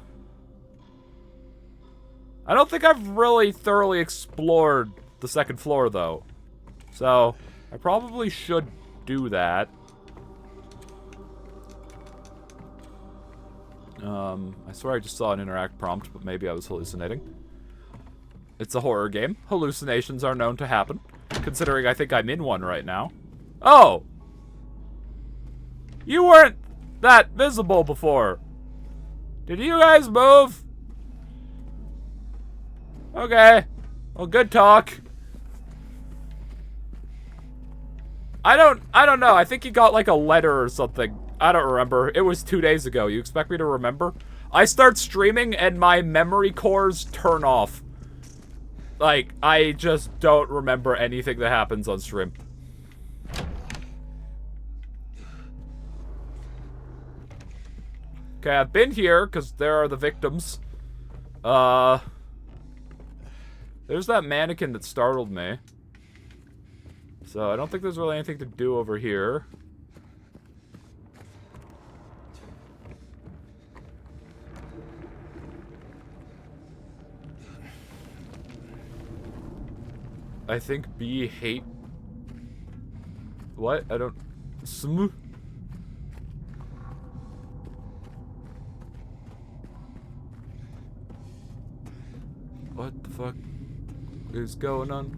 don't think I've really thoroughly explored the 2nd floor, though. So, I probably should do that. I swear I just saw an interact prompt, but maybe I was hallucinating. It's a horror game. Hallucinations are known to happen. Considering I think I'm in one right now. Oh! You weren't that visible before. Did you guys move? Okay. Well, good talk. I don't know. I think you got like a letter or something. I don't remember. It was 2 days ago. You expect me to remember? I start streaming and my memory cores turn off. Like, I just don't remember anything that happens on stream. Okay, I've been here, because there are the victims. There's that mannequin that startled me. So, I don't think there's really anything to do over here. I think B hate... What? I don't... What the fuck is going on?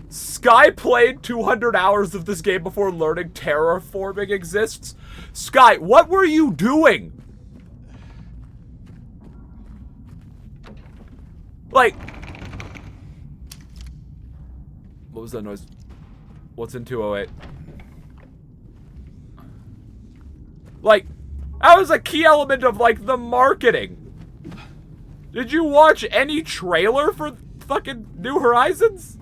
Sky played 200 hours of this game before learning terraforming exists. Sky, what were you doing? Like... What was that noise? What's in 208? Like, that was a key element of, like, the marketing. Did you watch any trailer for fucking New Horizons?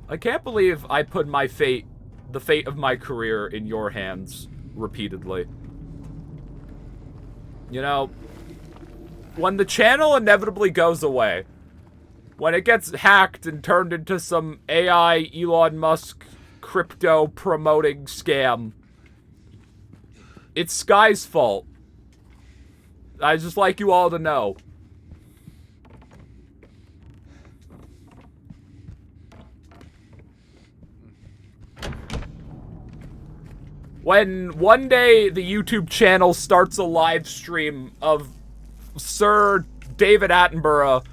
I can't believe I put my fate, the fate of my career, in your hands repeatedly. You know, when the channel inevitably goes away, when it gets hacked and turned into some AI Elon Musk crypto promoting scam, it's Sky's fault. I just like you all to know. When one day the YouTube channel starts a live stream of Sir David Attenborough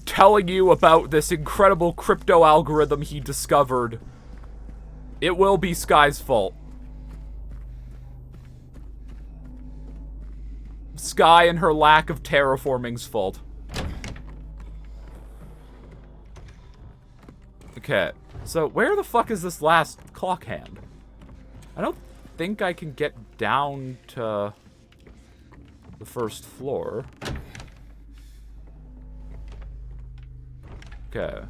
telling you about this incredible crypto algorithm he discovered, it will be Sky's fault. Sky and her lack of terraforming's fault. Okay, so where the fuck is this last clock hand? I don't think I can get down to the first floor. Okay.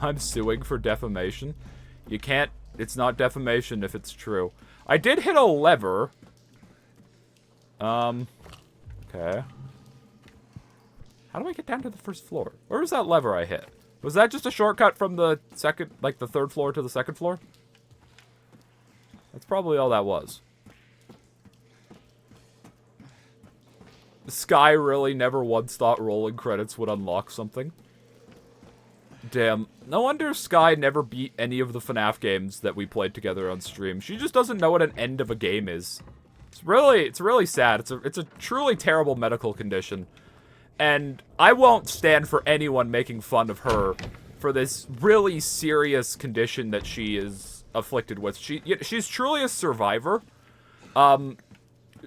I'm suing for defamation. You can't... It's not defamation if it's true. I did hit a lever. Okay. How do I get down to the first floor? Where was that lever I hit? Was that just a shortcut from the second... Like, the third floor to the second floor? That's probably all that was. Sky really never once thought rolling credits would unlock something. Damn. No wonder Sky never beat any of the FNAF games that we played together on stream. She just doesn't know what an end of a game is. It's really sad. It's a truly terrible medical condition. And I won't stand for anyone making fun of her for this really serious condition that she is afflicted with. She's truly a survivor.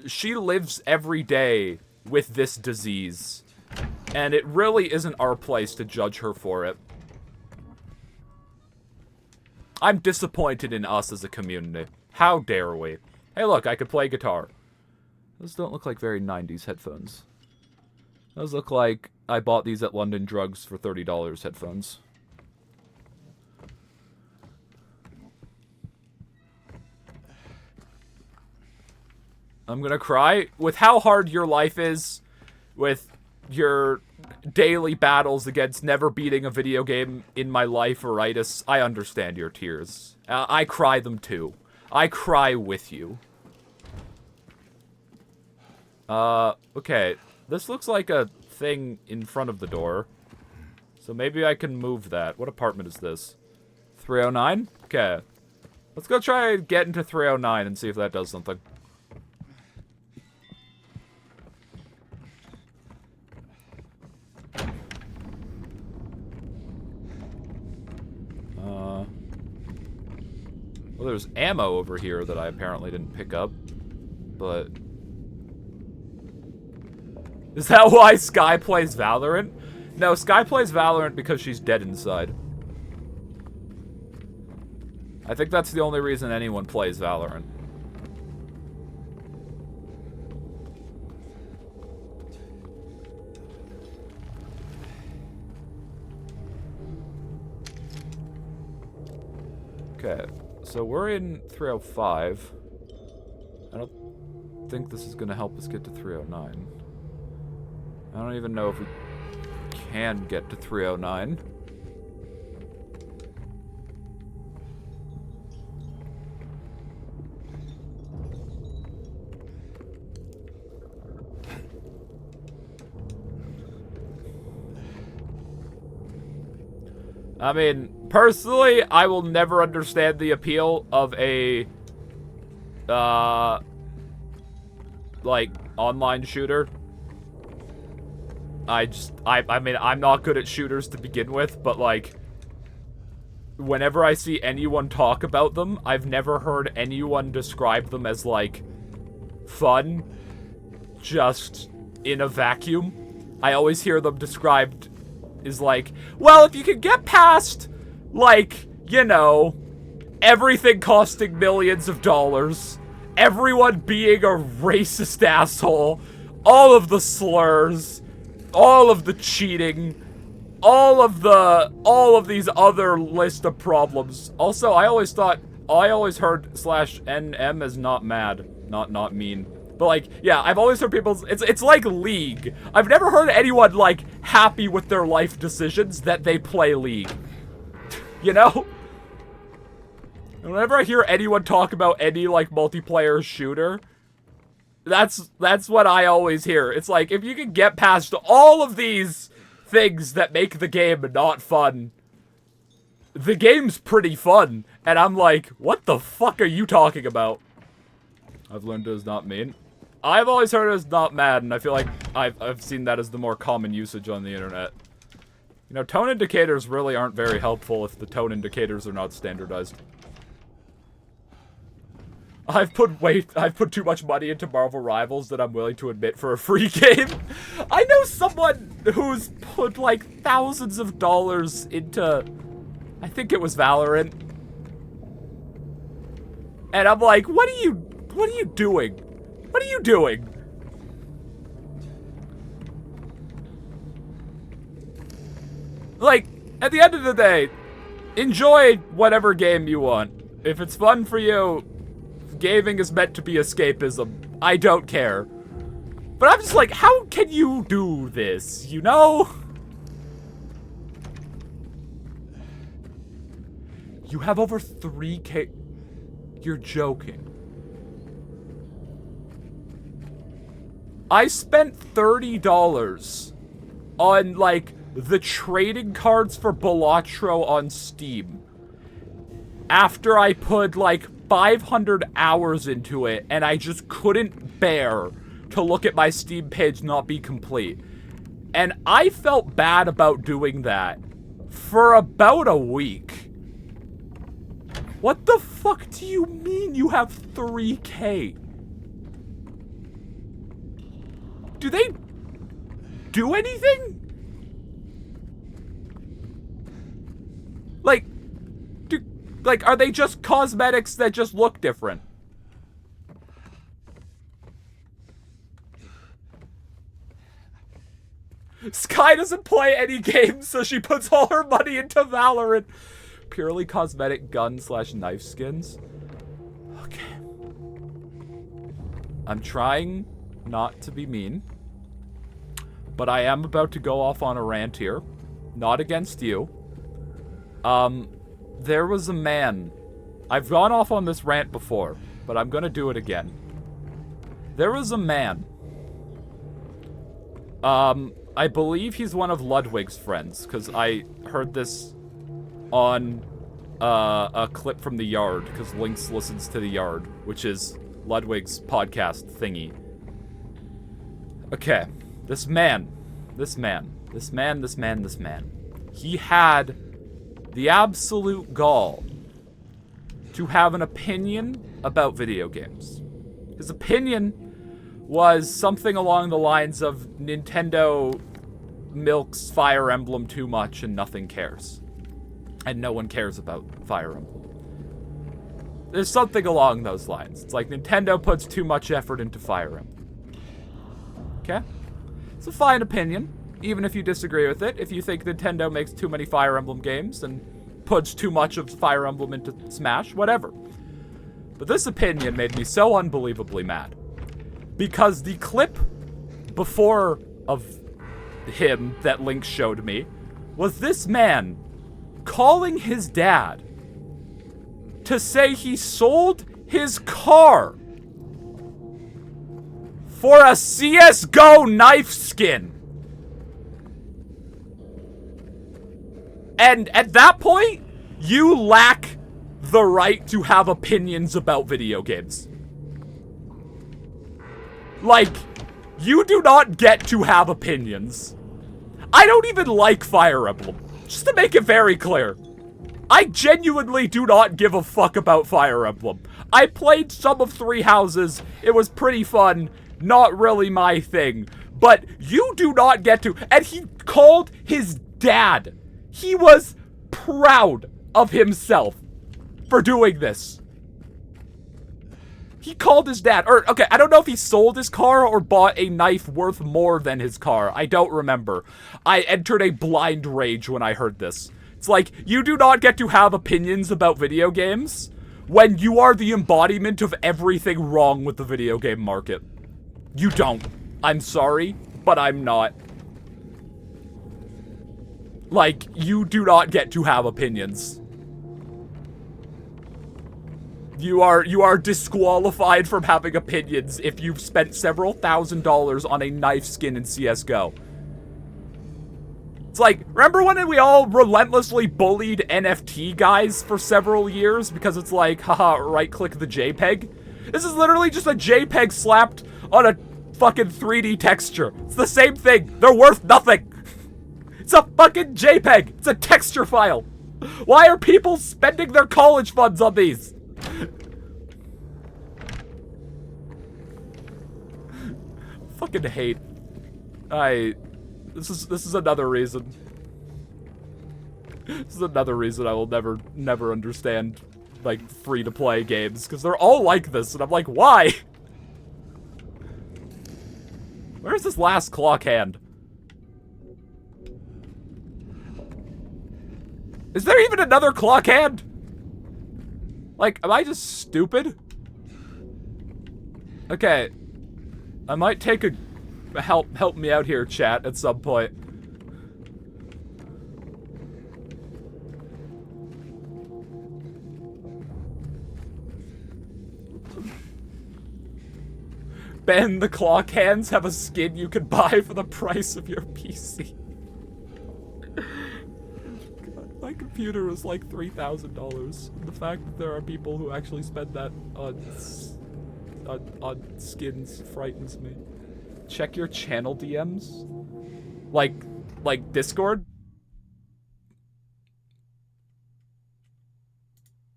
She lives every day with this disease. And it really isn't our place to judge her for it. I'm disappointed in us as a community. How dare we? Hey look, I could play guitar. Those don't look like very 90s headphones. Those look like I bought these at London Drugs for $30 headphones. I'm gonna cry. With how hard your life is, with your daily battles against never beating a video game in my life-itis, I understand your tears. I cry them too. I cry with you. Okay. This looks like a thing in front of the door. So maybe I can move that. What apartment is this? 309? Okay. Let's go try and get into 309 and see if that does something. Well, there's ammo over here that I apparently didn't pick up. But... Is that why Sky plays Valorant? No, Sky plays Valorant because she's dead inside. I think that's the only reason anyone plays Valorant. Okay, so we're in 305. I don't think this is going to help us get to 309. I don't even know if we can get to 309. I mean, personally, I will never understand the appeal of a like, online shooter. I mean, I'm not good at shooters to begin with, but, like, whenever I see anyone talk about them, I've never heard anyone describe them as, like, fun, just in a vacuum. I always hear them described as, like, well, if you can get past, like, you know, everything costing millions of dollars, everyone being a racist asshole, all of the slurs, all of the cheating, all of these other list of problems. Also, I always heard /NM as not mad, not mean. But, like, yeah, I've always heard people, it's like League. I've never heard anyone, like, happy with their life decisions that they play League. You know? Whenever I hear anyone talk about any, like, multiplayer shooter, that's what I always hear. It's like, if you can get past all of these things that make the game not fun, the game's pretty fun. And I'm like, what the fuck are you talking about? I've learned it is not mean. I've always heard it as not mad, and I feel like I've seen that as the more common usage on the internet. You know, tone indicators really aren't very helpful if the tone indicators are not standardized. I've put too much money into Marvel Rivals that I'm willing to admit for a free game. I know someone who's put, like, thousands of dollars into, I think it was Valorant. And I'm like, what are you doing? What are you doing? Like, at the end of the day, enjoy whatever game you want. If it's fun for you, gaming is meant to be escapism. I don't care. But I'm just like, how can you do this, you know? You have over 3K. You're joking. I spent $30 on, like, the trading cards for Balatro on Steam after I put, like, 500 hours into it, and I just couldn't bear to look at my Steam page not be complete. And I felt bad about doing that for about a week. What the fuck do you mean you have 3K? Do they do anything? Like, are they just cosmetics that just look different? Sky doesn't play any games, so she puts all her money into Valorant. Purely cosmetic gun/knife skins. Okay. I'm trying not to be mean, but I am about to go off on a rant here. Not against you. There was a man. I've gone off on this rant before, but I'm gonna do it again. There was a man. I believe he's one of Ludwig's friends, because I heard this on a clip from The Yard, because Lynx listens to The Yard, which is Ludwig's podcast thingy. Okay, this man. He had the absolute gall to have an opinion about video games. His opinion was something along the lines of Nintendo milks Fire Emblem too much and nothing cares. And no one cares about Fire Emblem. There's something along those lines. It's like Nintendo puts too much effort into Fire Emblem. Okay? It's a fine opinion, even if you disagree with it. If you think Nintendo makes too many Fire Emblem games and puts too much of Fire Emblem into Smash, whatever. But this opinion made me so unbelievably mad. Because the clip before of him that Lynx showed me was this man calling his dad to say he sold his car for a CSGO knife skin. And at that point, you lack the right to have opinions about video games. Like, you do not get to have opinions. I don't even like Fire Emblem. Just to make it very clear. I genuinely do not give a fuck about Fire Emblem. I played some of Three Houses. It was pretty fun. Not really my thing. But you do not get to. And he called his dad. He was proud of himself for doing this. He called his dad. Or, okay, I don't know if he sold his car or bought a knife worth more than his car. I don't remember. I entered a blind rage when I heard this. It's like, you do not get to have opinions about video games when you are the embodiment of everything wrong with the video game market. You don't. I'm sorry, but I'm not. Like, you do not get to have opinions. You are disqualified from having opinions if you've spent several $1,000s on a knife skin in CSGO. It's like, remember when we all relentlessly bullied NFT guys for several years because it's like, haha, right-click the JPEG? This is literally just a JPEG slapped on a fucking 3D texture. It's the same thing. They're worth nothing. It's a fucking JPEG. It's a texture file. Why are people spending their college funds on these? Fucking hate. This is another reason. This is another reason I will never understand, like, free-to-play games, because they're all like this, and I'm like, why? Where's this last clock hand? Is there even another clock hand? Like, am I just stupid? Okay. I might take a help me out here, chat, at some point. Ben, the clock hands have a skin you can buy for the price of your PC. God, my computer was like $3,000. The fact that there are people who actually spend that on skins frightens me. Check your channel DMs? Like Discord?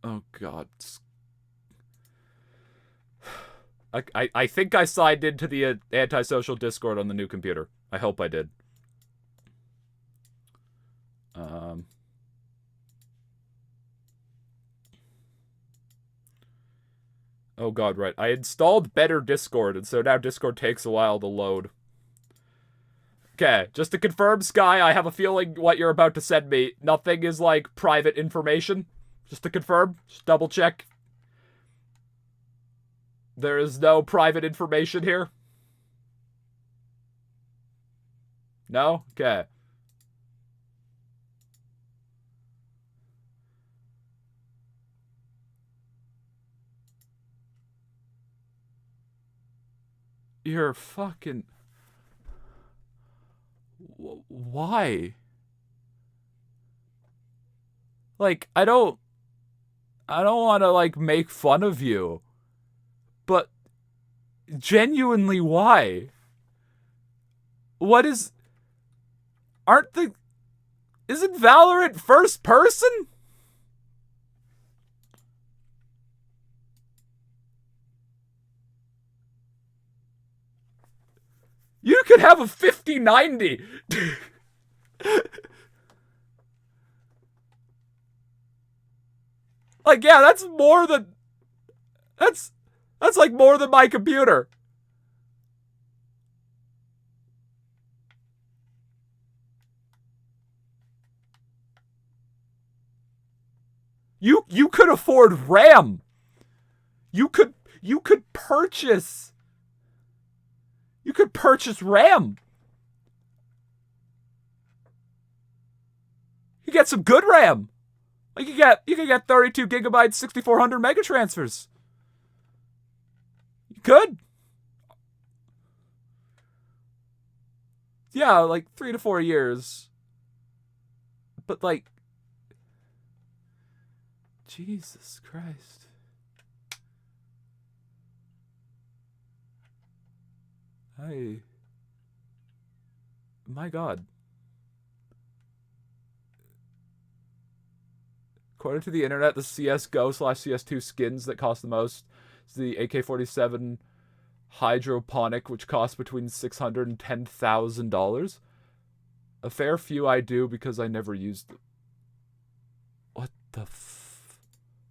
Oh god. I think I signed into the antisocial Discord on the new computer. I hope I did. Oh god, right. I installed better Discord, and so now Discord takes a while to load. Okay, just to confirm, Sky, I have a feeling what you're about to send me, nothing is, like, private information. Just to confirm, just double check. There is no private information here? No? Okay. You're fucking... Why? Like, I don't want to, like, make fun of you. But, genuinely, why? What is... Isn't Valorant first person? You could have a 5090. Like, yeah, that's more than... That's like more than my computer. You could afford RAM. You could purchase... You could purchase RAM. You get some good RAM. Like you could get 32 gigabytes, 6400 mega transfers. You could. Yeah, like 3 to 4 years. But like, Jesus Christ. My god. According to the internet, the CSGO/CS2 skins that cost the most is the AK-47 Hydroponic, which costs between $600 and $10,000. A fair few I do because I never used them. What the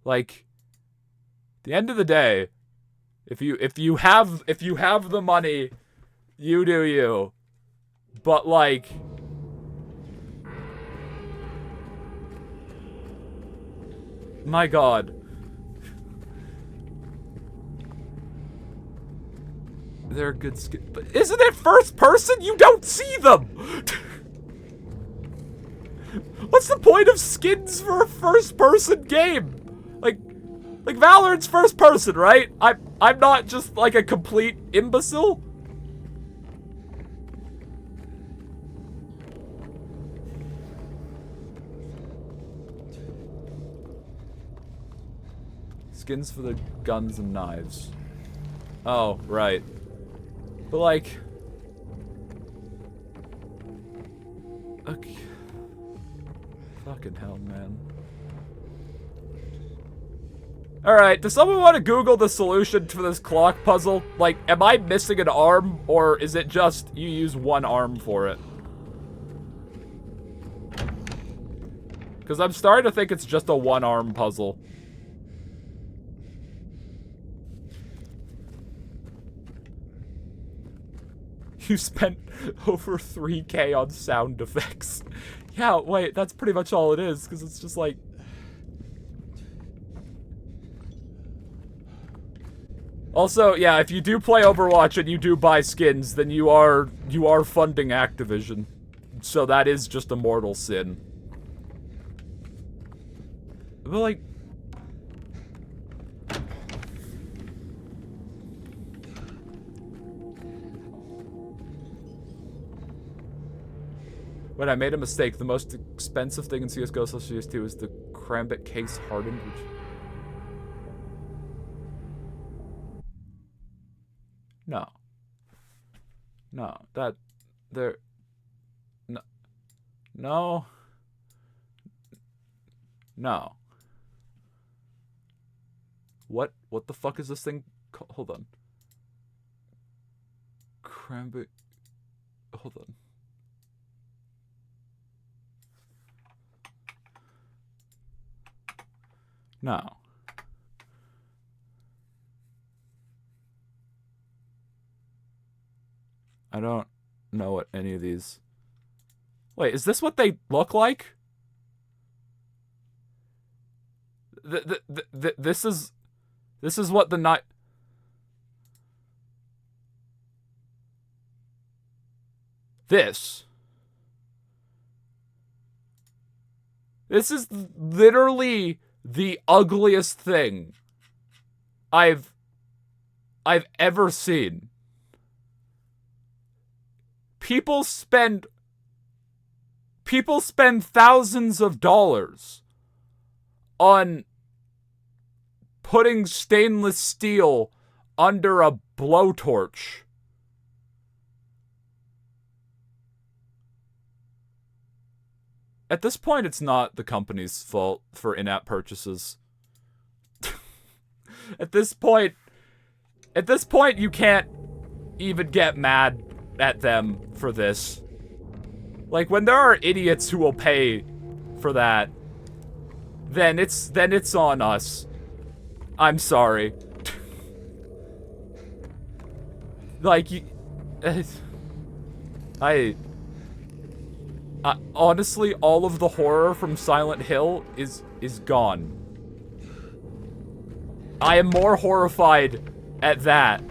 like, at the end of the day, if you have the money, you do you. But like, my god. They're good skins. But isn't it first person? You don't see them! What's the point of skins for a first person game? Like Valorant's first person, right? I'm not just like a complete imbecile. Skins for the guns and knives. Oh, right. But like, okay. Fucking hell, man. Alright, does someone want to Google the solution to this clock puzzle? Like, am I missing an arm, or is it just you use one arm for it? Because I'm starting to think it's just a one-arm puzzle. You spent over $3K on sound effects. Yeah, wait, that's pretty much all it is, because it's just like... Also, yeah, if you do play Overwatch and you do buy skins, then you are funding Activision. So that is just a mortal sin. But like... Wait, I made a mistake. The most expensive thing in CSGO/CS2 is the Karambit case hardened, which... No. No, that... There... No. No. No. What the fuck is this thing called? Hold on. Karambit... Hold on. No. I don't know what any of these... Wait, is this what they look like? This is what the night... This is literally the ugliest thing I've ever seen. People spend thousands of dollars on putting stainless steel under a blowtorch. At this point, it's not the company's fault for in-app purchases. At this point, you can't even get mad at them for this. Like, when there are idiots who will pay for that, then it's on us. I'm sorry. Like, honestly, all of the horror from Silent Hill is gone. I am more horrified at that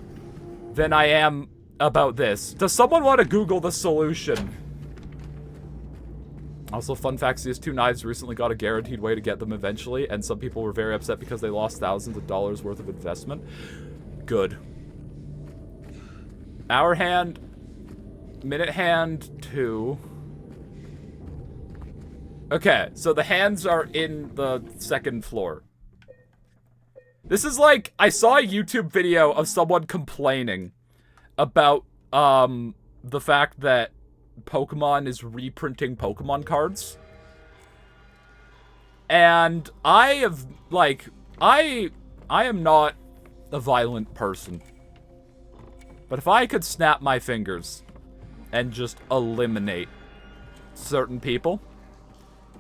than I am about this. Does someone want to Google the solution? Also, fun fact, CS2 knives recently got a guaranteed way to get them eventually, and some people were very upset because they lost thousands of dollars worth of investment. Good. Hour hand, minute hand 2. Okay, so the hands are in the second floor. This is like, I saw a YouTube video of someone complaining about the fact that Pokemon is reprinting Pokemon cards. And I have, like, I am not a violent person. But if I could snap my fingers and just eliminate certain people,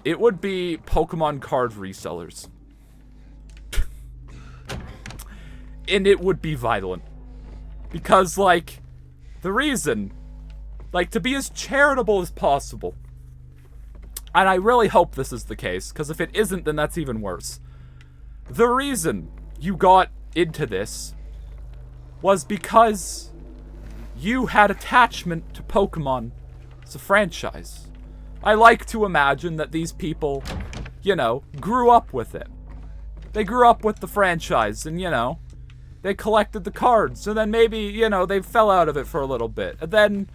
it would be Pokemon card resellers. And it would be violent. Because, like, the reason, like, to be as charitable as possible, and I really hope this is the case, because if it isn't, then that's even worse. The reason you got into this was because you had attachment to Pokemon as a franchise. I like to imagine that these people, you know, grew up with it. They grew up with the franchise, and, you know, they collected the cards, and then maybe, you know, they fell out of it for a little bit. And then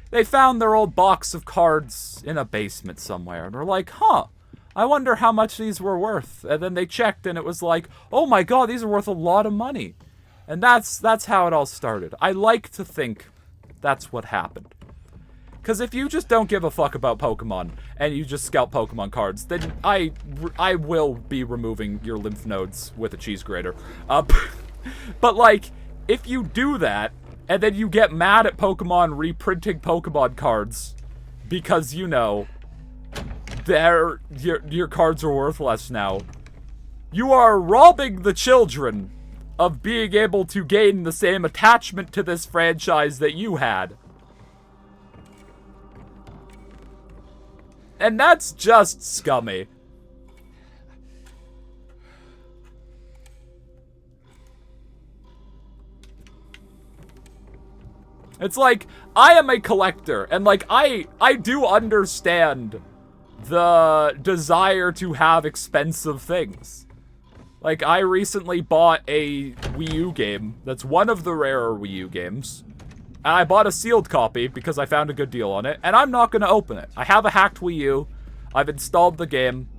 they found their old box of cards in a basement somewhere, and were like, huh, I wonder how much these were worth. And then they checked, and it was like, oh my god, these are worth a lot of money. And that's how it all started. I like to think that's what happened. Because if you just don't give a fuck about Pokemon, and you just scalp Pokemon cards, then I will be removing your lymph nodes with a cheese grater. But, like, if you do that, and then you get mad at Pokemon reprinting Pokemon cards because, you know, your cards are worth less now, you are robbing the children of being able to gain the same attachment to this franchise that you had. And that's just scummy. It's like, I am a collector, and like, I do understand the desire to have expensive things. Like, I recently bought a Wii U game that's one of the rarer Wii U games. And I bought a sealed copy because I found a good deal on it, and I'm not going to open it. I have a hacked Wii U, I've installed the game,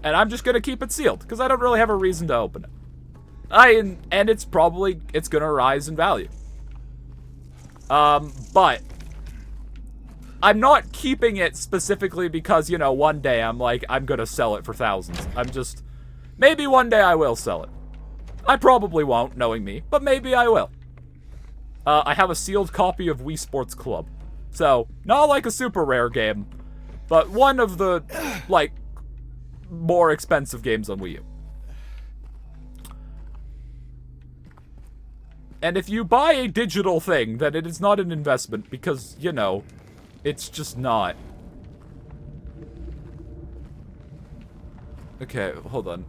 and I'm just going to keep it sealed, because I don't really have a reason to open it. And it's going to rise in value. But I'm not keeping it specifically because, you know, one day I'm like, I'm gonna sell it for thousands. Maybe one day I will sell it. I probably won't, knowing me, but maybe I will. I have a sealed copy of Wii Sports Club. So, not like a super rare game, but one of the, like, more expensive games on Wii U. And if you buy a digital thing, then it is not an investment because, you know, it's just not. Okay, hold on.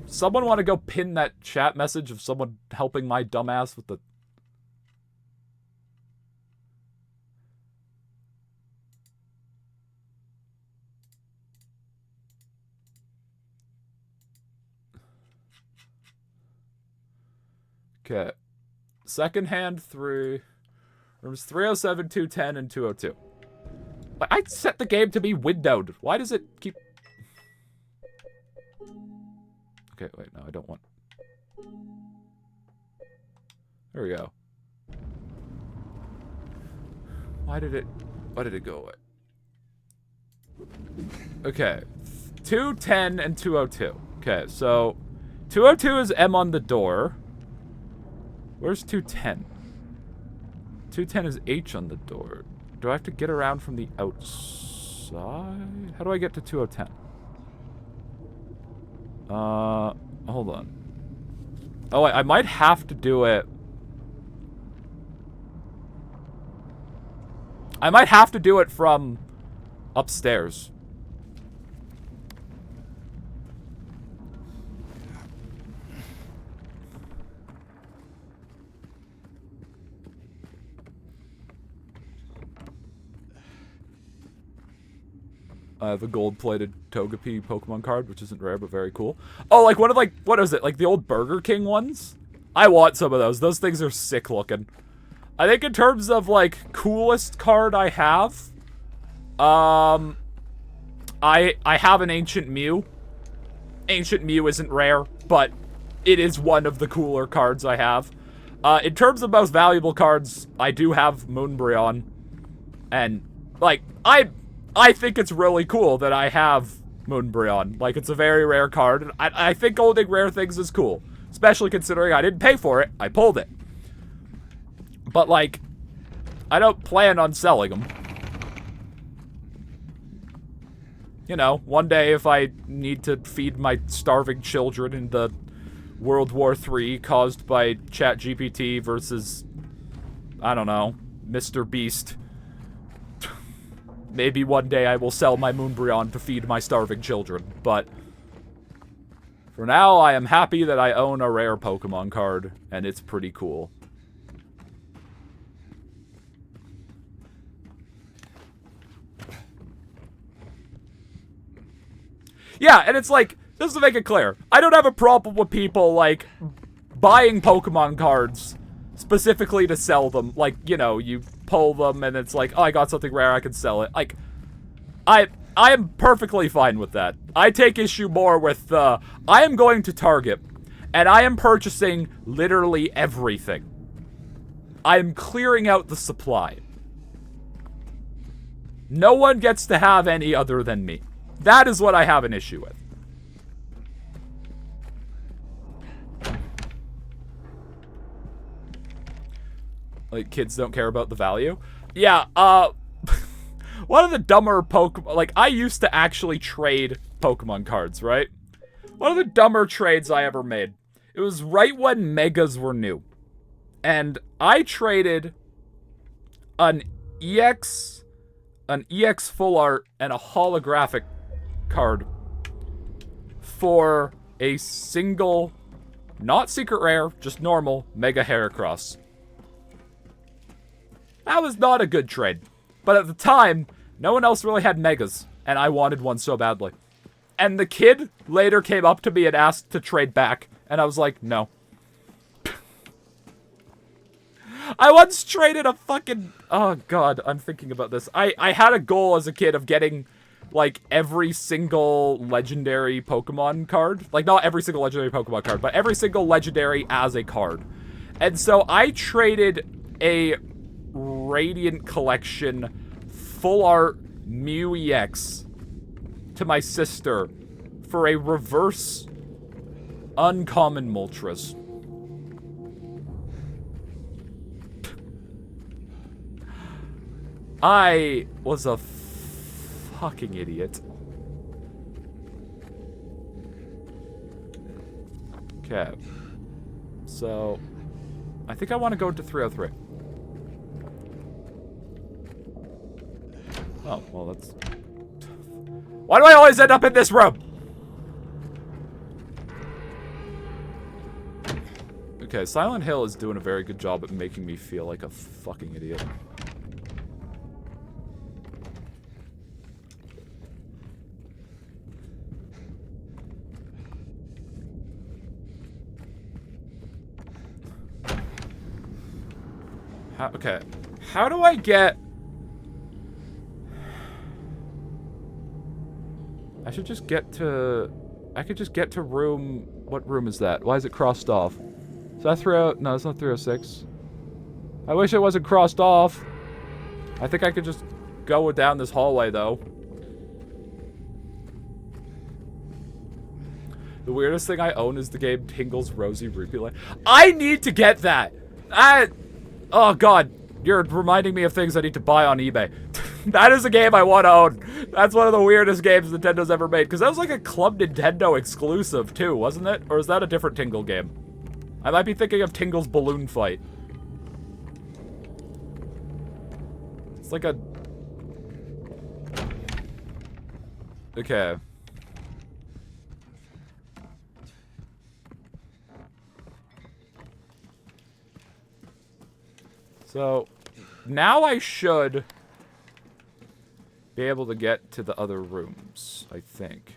Someone want to go pin that chat message of someone helping my dumbass with the... Okay. Second hand 3. Rooms 307, 210, and 202. But I set the game to be windowed. Why does it keep... Okay, wait, no, I don't want... There we go. Why did it go away? Okay. 210 and 202. Okay, so... 202 is M on the door. Where's 210? 210 is H on the door. Do I have to get around from the outside? How do I get to 210? Hold on. Oh, I might have to do it. I might have to do it from upstairs. I have a gold-plated Togepi Pokemon card, which isn't rare, but very cool. Oh, like one of, like, what is it? Like the old Burger King ones? I want some of those. Those things are sick looking. I think in terms of, like, coolest card I have, I have an Ancient Mew. Ancient Mew isn't rare, but it is one of the cooler cards I have. In terms of most valuable cards, I do have Moonbryon. And, like, I think it's really cool that I have Moonbryon. Like, it's a very rare card. And I think holding rare things is cool. Especially considering I didn't pay for it. I pulled it. But, like, I don't plan on selling them. You know, one day if I need to feed my starving children in the World War III caused by ChatGPT versus, I don't know, Mr. Beast. Maybe one day I will sell my Moonbryon to feed my starving children, but for now I am happy that I own a rare Pokemon card, and it's pretty cool. Yeah, and it's like, just to make it clear, I don't have a problem with people, like, buying Pokemon cards specifically to sell them. Like, you know, you pull them and it's like, oh, I got something rare, I can sell it. Like, I am perfectly fine with that. I take issue more with, I am going to Target, and I am purchasing literally everything. I am clearing out the supply. No one gets to have any other than me. That is what I have an issue with. Like, kids don't care about the value? Yeah, one of the dumber Pokemon... Like, I used to actually trade Pokemon cards, right? One of the dumber trades I ever made. It was right when Megas were new. And I traded an EX full art and a holographic card for a single, not secret rare, just normal, Mega Heracross. That was not a good trade. But at the time, no one else really had Megas, and I wanted one so badly. And the kid later came up to me and asked to trade back, and I was like, no. I once traded a fucking... Oh, God, I'm thinking about this. I had a goal as a kid of getting, like, every single legendary Pokemon card. Like, not every single legendary Pokemon card, but every single legendary as a card. And so I traded a Radiant Collection full art Mew EX to my sister for a reverse uncommon Moltres. I was a fucking idiot. Okay. So, I think I want to go to 303. Oh, well, that's... Why do I always end up in this room? Okay, Silent Hill is doing a very good job at making me feel like a fucking idiot. Okay, how do I get... I should just get to... I could just get to room... What room is that? Why is it crossed off? Is that 30... No, it's not 306. I wish it wasn't crossed off. I think I could just go down this hallway, though. The weirdest thing I own is the game Tingle's Rosy Rupee Light. I need to get that! Oh, God. You're reminding me of things I need to buy on eBay. That is a game I want to own. That's one of the weirdest games Nintendo's ever made. Because that was like a Club Nintendo exclusive, too, wasn't it? Or is that a different Tingle game? I might be thinking of Tingle's Balloon Fight. It's like a... Okay. So, now I should be able to get to the other rooms, I think.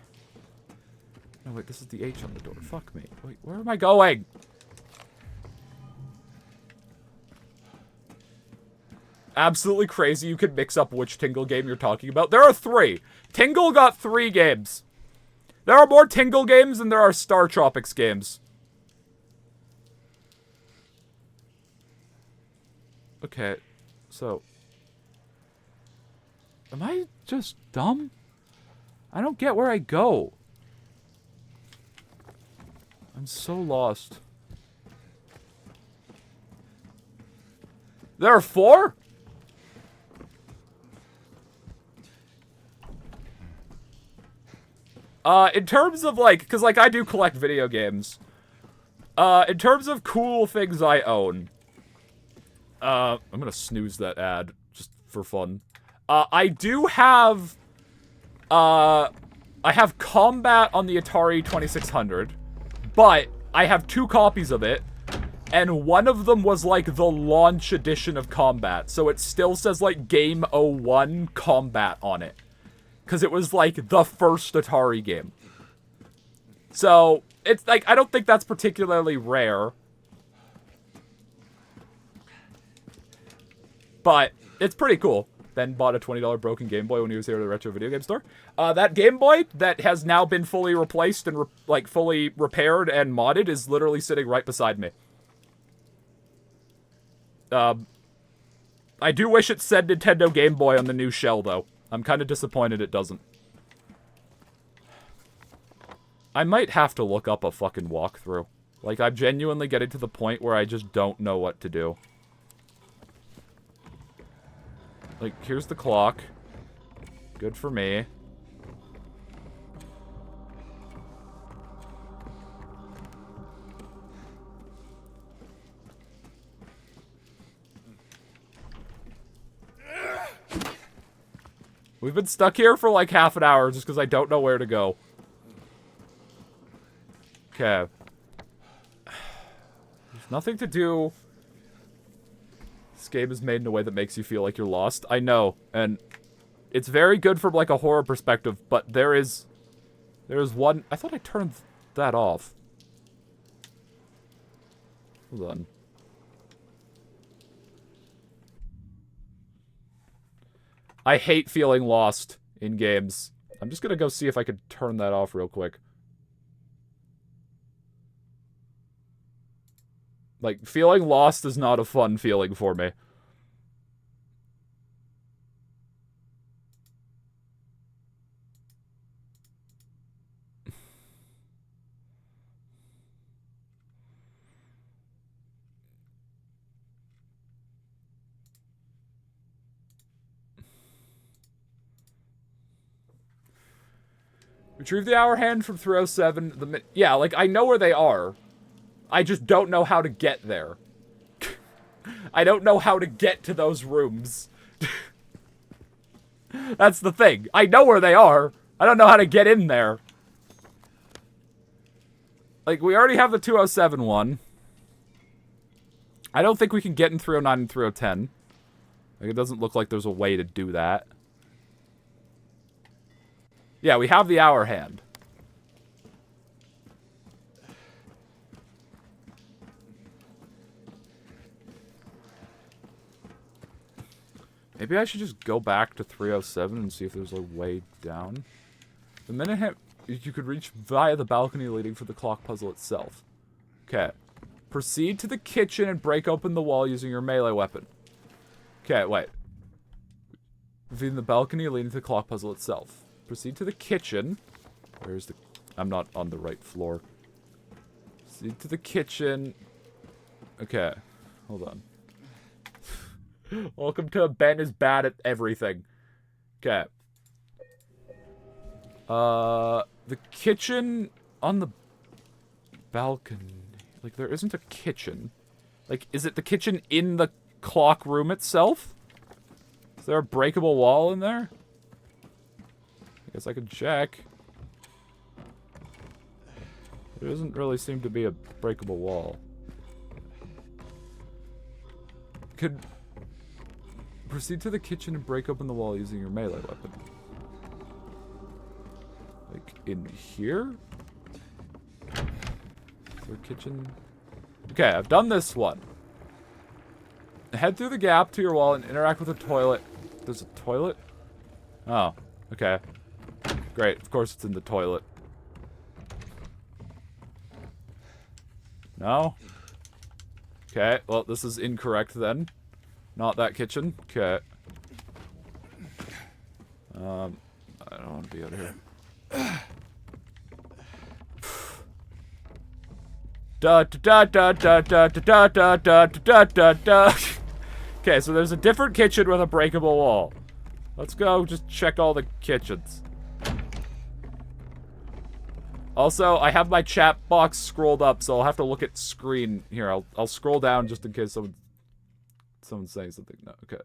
No, wait, this is the H on the door. Fuck me. Wait, where am I going? Absolutely crazy you could mix up which Tingle game you're talking about. There are 3. Tingle got 3 games. There are more Tingle games than there are Star Tropics games. Okay, so... Am I just dumb? I don't get where I go. I'm so lost. There are 4? In terms of, like, because, like, I do collect video games. In terms of cool things I own. I'm gonna snooze that ad, just for fun. I do have, I have Combat on the Atari 2600, but I have 2 copies of it, and one of them was, like, the launch edition of Combat, so it still says, like, Game 01 Combat on it. Because it was, like, the first Atari game. So, it's, like, I don't think that's particularly rare. But, it's pretty cool. Ben bought a $20 broken Game Boy when he was here at the retro video game store. That Game Boy that has now been fully replaced and, fully repaired and modded is literally sitting right beside me. I do wish it said Nintendo Game Boy on the new shell, though. I'm kind of disappointed it doesn't. I might have to look up a fucking walkthrough. Like, I'm genuinely getting to the point where I just don't know what to do. Like, here's the clock. Good for me. We've been stuck here for like half an hour just because I don't know where to go. Okay. There's nothing to do. This game is made in a way that makes you feel like you're lost. I know, and it's very good from like a horror perspective, but there is one. I thought I turned that off. Hold on. I hate feeling lost in games. I'm just gonna go see if I could turn that off real quick. Like, feeling lost is not a fun feeling for me. Retrieve the hour hand from 307. Yeah, like, I know where they are. I just don't know how to get there. I don't know how to get to those rooms. That's the thing. I know where they are. I don't know how to get in there. Like, we already have the 207 one. I don't think we can get in 309 and 3010. Like, it doesn't look like there's a way to do that. Yeah, we have the hour hand. Maybe I should just go back to 307 and see if there's a way down. The minute hand, you could reach via the balcony leading for the clock puzzle itself. Okay. Proceed to the kitchen and break open the wall using your melee weapon. Okay, wait. Via the balcony leading to the clock puzzle itself. Proceed to the kitchen. Where's the... I'm not on the right floor. Proceed to the kitchen. Okay. Hold on. Welcome to Ben is bad at everything. Okay. The kitchen on the balcony. Like, there isn't a kitchen. Like, is it the kitchen in the clock room itself? Is there a breakable wall in there? I guess I could check. There doesn't really seem to be a breakable wall. Could proceed to the kitchen and break open the wall using your melee weapon. Like, in here? Is there a kitchen? Okay, I've done this one. Head through the gap to your wall and interact with the toilet. There's a toilet? Oh, okay. Great, of course it's in the toilet. No? Okay, well, this is incorrect then. Not that kitchen. Okay. I don't want to be out here. Da da da da da da da da da da da. Okay, so there's a different kitchen with a breakable wall. Let's go just check all the kitchens. Also, I have my chat box scrolled up, so I'll have to look at screen. Here, I'll scroll down just in case someone's saying something. No, okay.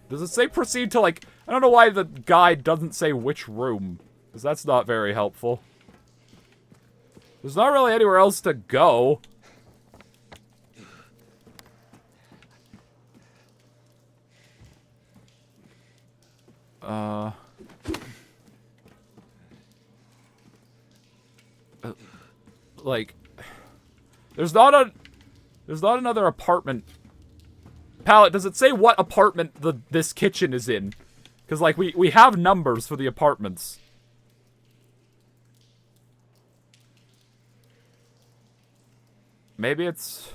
Does it say proceed to, like... I don't know why the guide doesn't say which room. Because that's not very helpful. There's not really anywhere else to go. Like... There's not another apartment. Palette, does it say what apartment this kitchen is in? Because, like, we have numbers for the apartments. Maybe it's...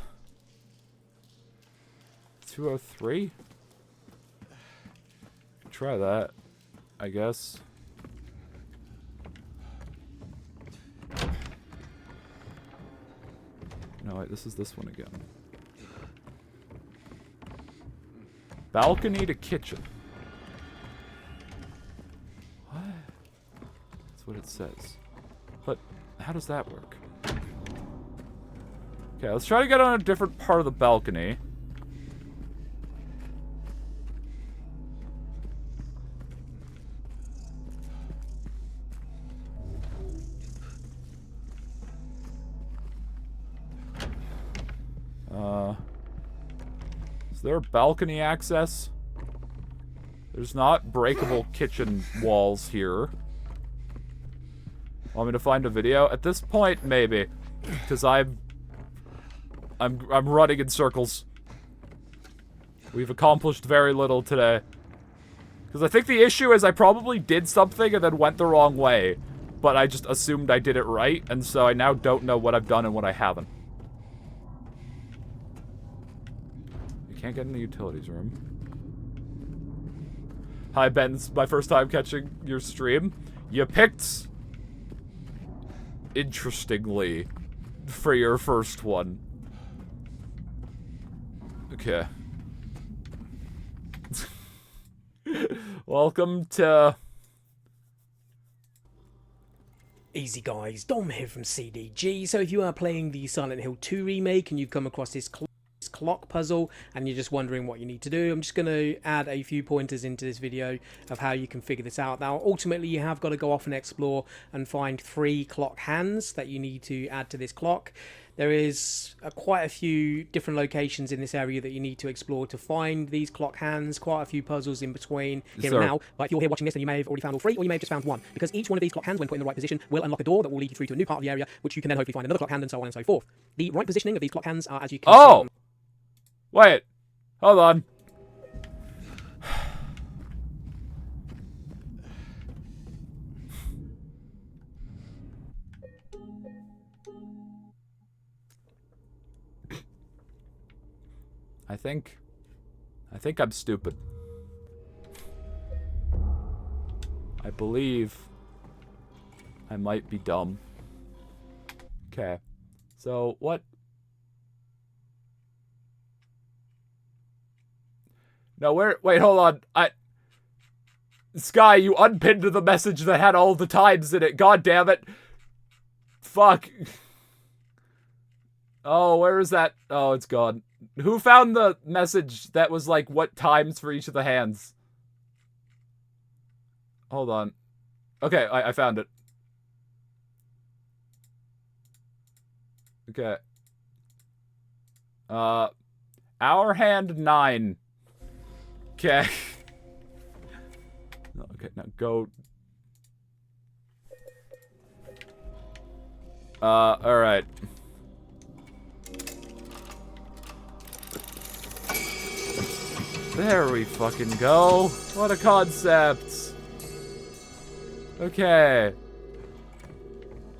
203? Try that, I guess. No, wait, this is this one again. Balcony to kitchen. What? That's what it says. But how does that work? Okay, let's try to get on a different part of the balcony. Is there balcony access? There's not breakable kitchen walls here. Want me to find a video? At this point, maybe. Because I'm running in circles. We've accomplished very little today. Because I think the issue is I probably did something and then went the wrong way. But I just assumed I did it right, and so I now don't know what I've done and what I haven't. Can't get in the utilities room. Hi, Ben. This is my first time catching your stream. You picked... interestingly for your first one. Okay. Welcome to... Easy guys, Dom here from CDG. So if you are playing the Silent Hill 2 remake and you've come across this clock puzzle and you're just wondering what you need to do, I'm just going to add a few pointers into this video of how you can figure this out. Now ultimately you have got to go off and explore and find 3 clock hands that you need to add to this clock. There is quite a few different locations in this area that you need to explore to find these clock hands. Quite a few puzzles in between here and now. But if you're here watching this, then you may have already found all 3, or you may have just found 1. Because each one of these clock hands, when put in the right position, will unlock a door that will lead you through to a new part of the area, which you can then hopefully find another clock hand, and so on and so forth. The right positioning of these clock hands are, as you can see... Wait. Hold on. I think I'm stupid. I believe I might be dumb. Okay. So, what? No, wait, hold on. Sky, you unpinned the message that had all the times in it. God damn it. Fuck. Oh, where is that? Oh, it's gone. Who found the message that was like, what times for each of the hands? Hold on. Okay, I found it. Okay. Hour hand 9. Okay. Okay, now go. Alright. There we fucking go. What a concept. Okay.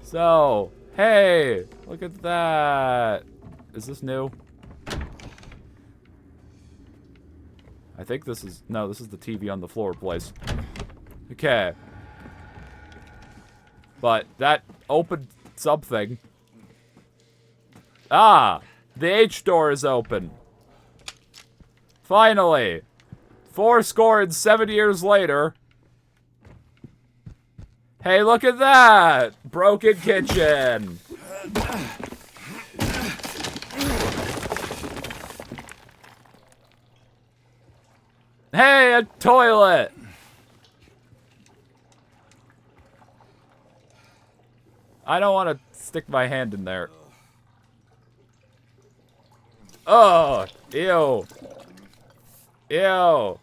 So, hey, look at that. Is this new? I think this is... No, this is the TV on the floor place. Okay. But that opened something. Ah! The H door is open. Finally! 70 years later. Hey, look at that! Broken kitchen! Hey, a toilet! I don't want to stick my hand in there. Oh, ew. Ew.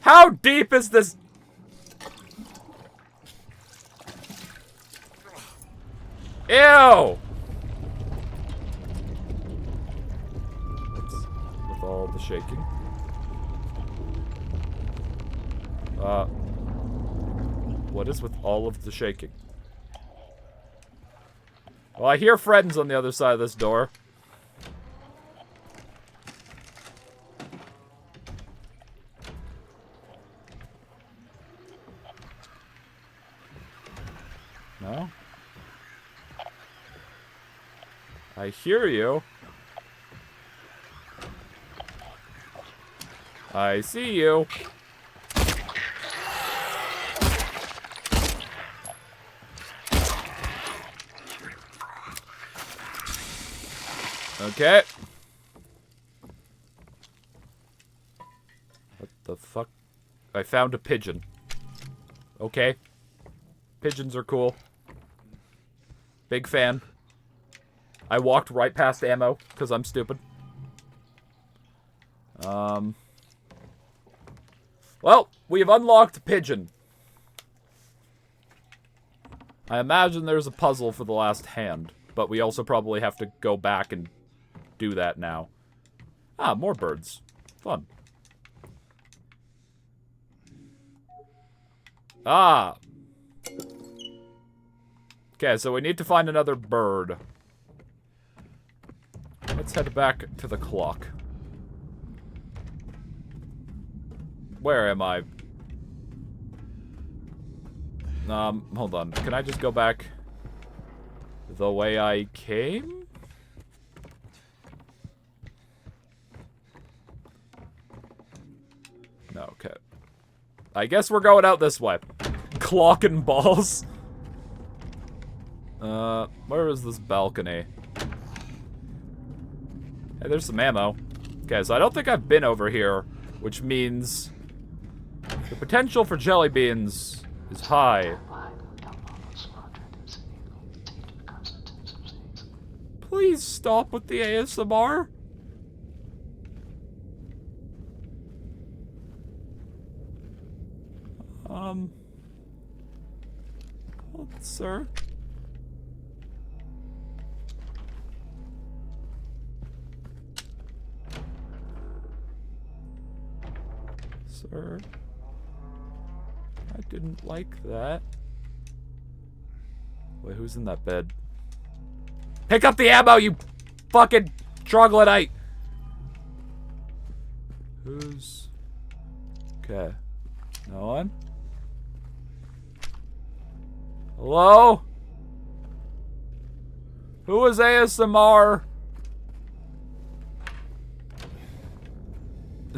How deep is this? Ew! With all the shaking. What is with all of the shaking? Well, I hear friends on the other side of this door. No? I hear you. I see you. Okay. What the fuck? I found a pigeon. Okay. Pigeons are cool. Big fan. I walked right past ammo, because I'm stupid. Well, we've unlocked pigeon. I imagine there's a puzzle for the last hand, but we also probably have to go back and do that now. Ah, more birds. Fun. Ah. Okay, so we need to find another bird. Let's head back to the clock. Where am I? Hold on. Can I just go back the way I came? No, okay. I guess we're going out this way. Clock and balls. Where is this balcony? Hey, there's some ammo. Okay, so I don't think I've been over here, which means the potential for jelly beans is high. Please stop with the ASMR. Hold, sir. Sir. I didn't like that. Wait, who's in that bed? Pick up the ammo, you fucking troglodyte! Who's... Okay. No one? Hello? Who is ASMR?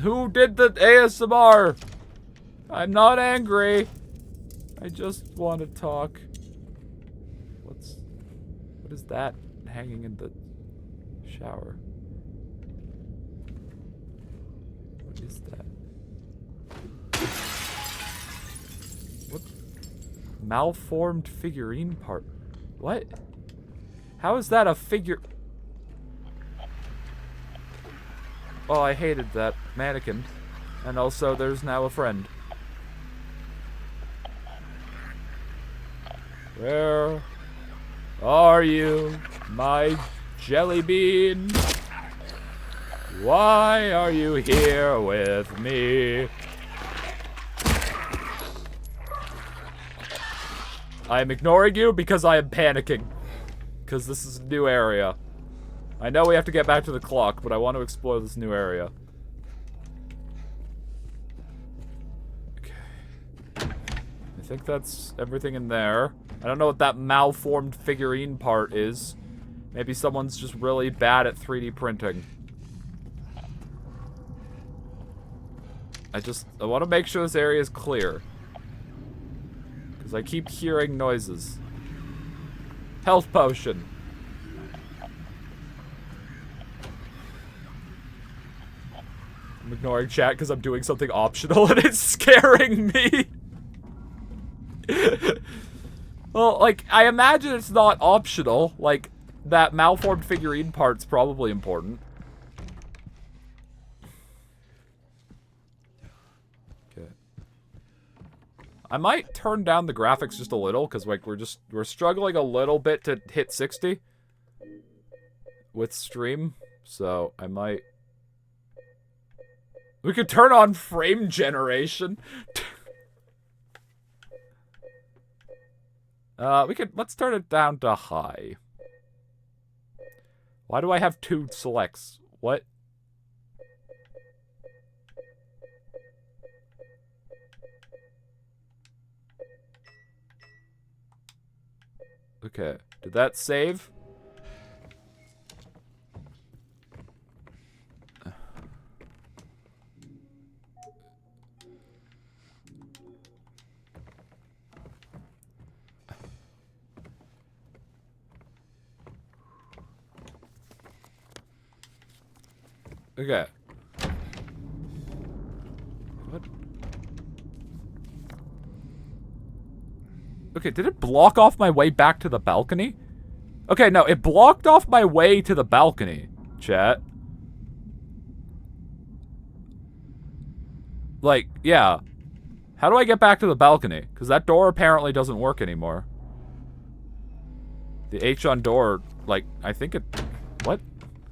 Who did the ASMR? I'm not angry. I just want to talk. What is that hanging in the shower? What is that? What? Malformed figurine part. What? How is that a figure? Oh, I hated that mannequin. And also, there's now a friend. Where are you, my jelly bean? Why are you here with me? I am ignoring you because I am panicking. Because this is a new area. I know we have to get back to the clock, but I want to explore this new area. Okay. I think that's everything in there. I don't know what that malformed figurine part is. Maybe someone's just really bad at 3D printing. I want to make sure this area is clear. Because I keep hearing noises. Health potion. I'm ignoring chat because I'm doing something optional and it's scaring me. Well, like, I imagine it's not optional. Like, that malformed figurine part's probably important. Okay. I might turn down the graphics just a little, because, like, we're struggling a little bit to hit 60 with stream, so I might... We could turn on frame generation. Let's turn it down to high. Why do I have 2 selects? What? Okay, did that save? Okay. What? Okay, did it block off my way back to the balcony? Okay, no, it blocked off my way to the balcony, chat. Like, yeah. How do I get back to the balcony? Because that door apparently doesn't work anymore. The H on door, like, I think it... What?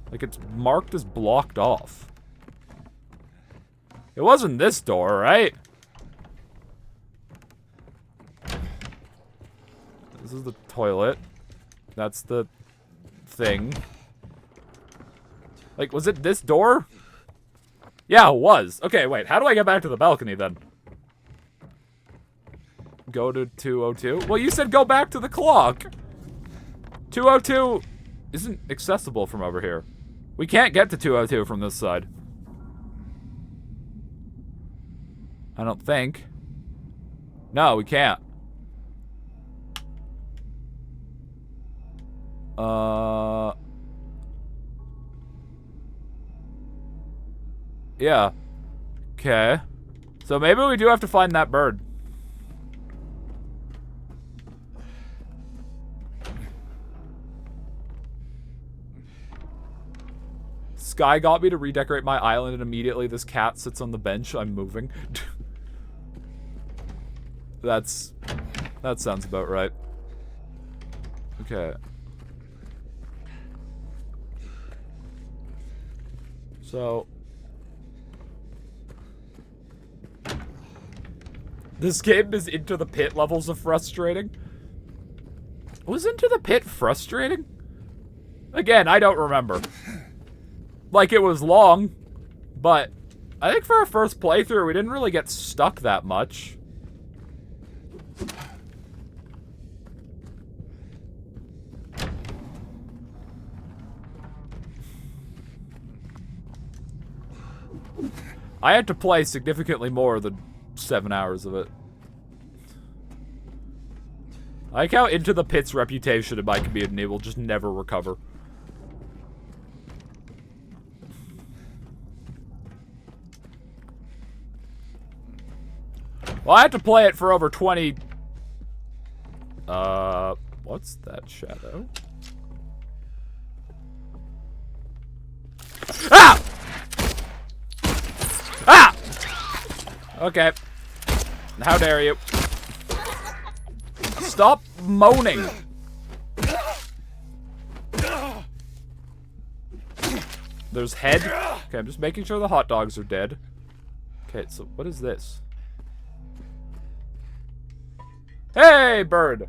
Like, it's marked as blocked off. It wasn't this door, right? This is the toilet. That's the thing. Like, was it this door? Yeah, it was. Okay, wait. How do I get back to the balcony, then? Go to 202? Well, you said go back to the clock. 202 isn't accessible from over here. We can't get to 202 from this side. I don't think. No, we can't. Yeah. Okay. So maybe we do have to find that bird. Sky got me to redecorate my island, and immediately this cat sits on the bench. I'm moving. That sounds about right. Okay. So... This game is Into the Pit levels of frustrating. Was Into the Pit frustrating? Again, I don't remember. Like, it was long, but I think for our first playthrough, we didn't really get stuck that much. I had to play significantly more than 7 hours of it. I like how Into the Pit's reputation in my community will just never recover. Well, I had to play it for over 20... What's that shadow? Ah! Ah! Okay. How dare you. Stop moaning. There's head. Okay, I'm just making sure the hot dogs are dead. Okay, so what is this? Hey, bird.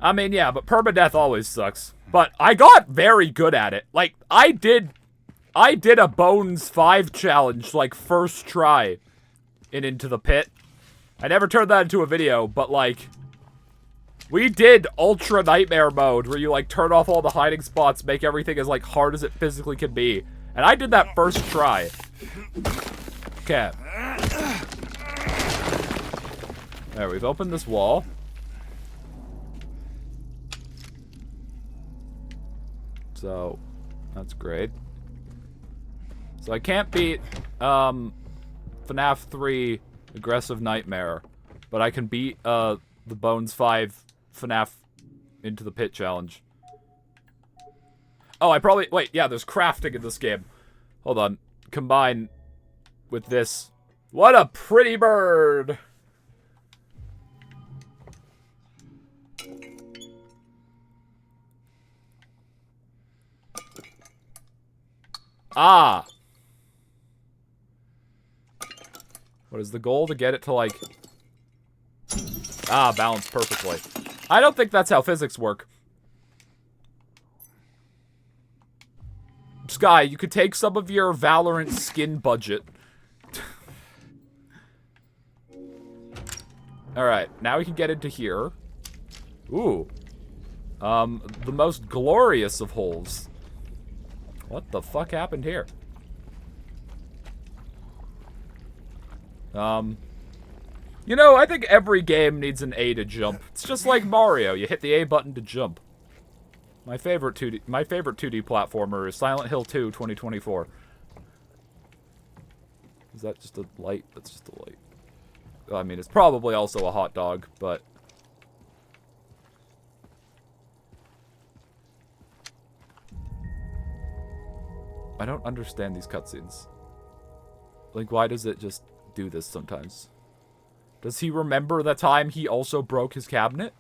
I mean, yeah, but permadeath always sucks. But I got very good at it. Like, I did a Bones 5 challenge, like, first try in Into the Pit. I never turned that into a video, but, like, we did Ultra Nightmare mode, where you, like, turn off all the hiding spots, make everything as, like, hard as it physically can be. And I did that first try. Okay. There, we've opened this wall. So, that's great. So I can't beat, FNAF 3 Aggressive Nightmare, but I can beat, the Bones 5 FNAF Into the Pit challenge. Oh, wait, yeah, there's crafting in this game. Hold on. Combine with this. What a pretty bird! Ah! What is the goal? To get it to, like... Ah, balance perfectly. I don't think that's how physics work. Sky, you could take some of your Valorant skin budget. Alright, now we can get into here. Ooh. The most glorious of holes. What the fuck happened here? You know, I think every game needs an A to jump. It's just like Mario. You hit the A button to jump. My favorite 2D platformer is Silent Hill 2 2024. Is that just a light? That's just a light. I mean, it's probably also a hot dog, but... I don't understand these cutscenes. Like, why does it just do this sometimes? Does he remember the time he also broke his cabinet?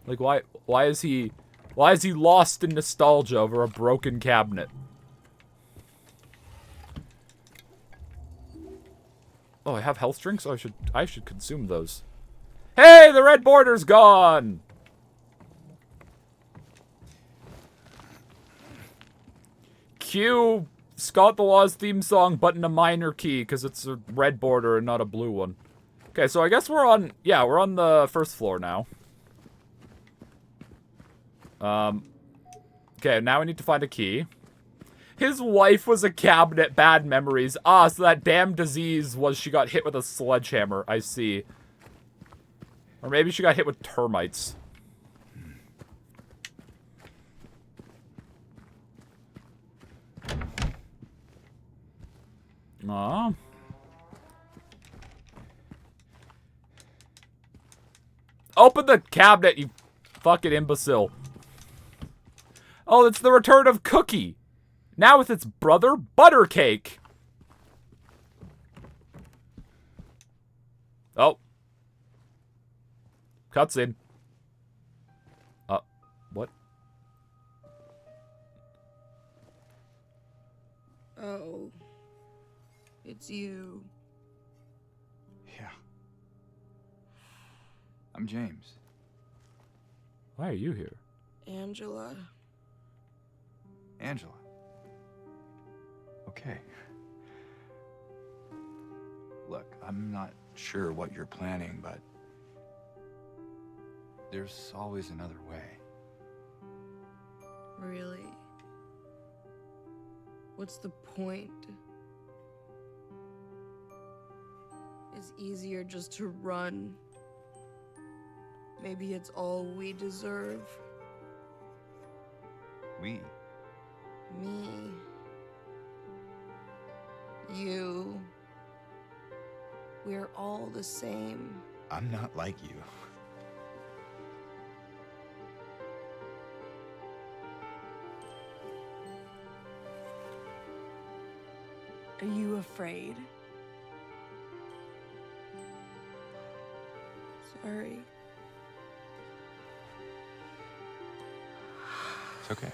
Like, why is he lost in nostalgia over a broken cabinet? Oh, I have health drinks? Oh, I should consume those. Hey, the red border's gone! Cue Scott the Law's theme song, but in a minor key, because it's a red border and not a blue one. Okay, so I guess we're on the first floor now. Okay, now we need to find a key. His wife was a cabinet, bad memories. Ah, so that damn disease was she got hit with a sledgehammer, I see. Or maybe she got hit with termites. Aw. Open the cabinet, you fucking imbecile. Oh, it's the return of Cookie. Now with its brother, Buttercake. Oh. Cutscene. What? Oh. It's you. Yeah. I'm James. Why are you here? Angela. Angela. Okay. Look, I'm not sure what you're planning, but there's always another way. Really? What's the point? It's easier just to run. Maybe it's all we deserve. We? Me. You. We're all the same. I'm not like you. Are you afraid? Sorry. It's okay.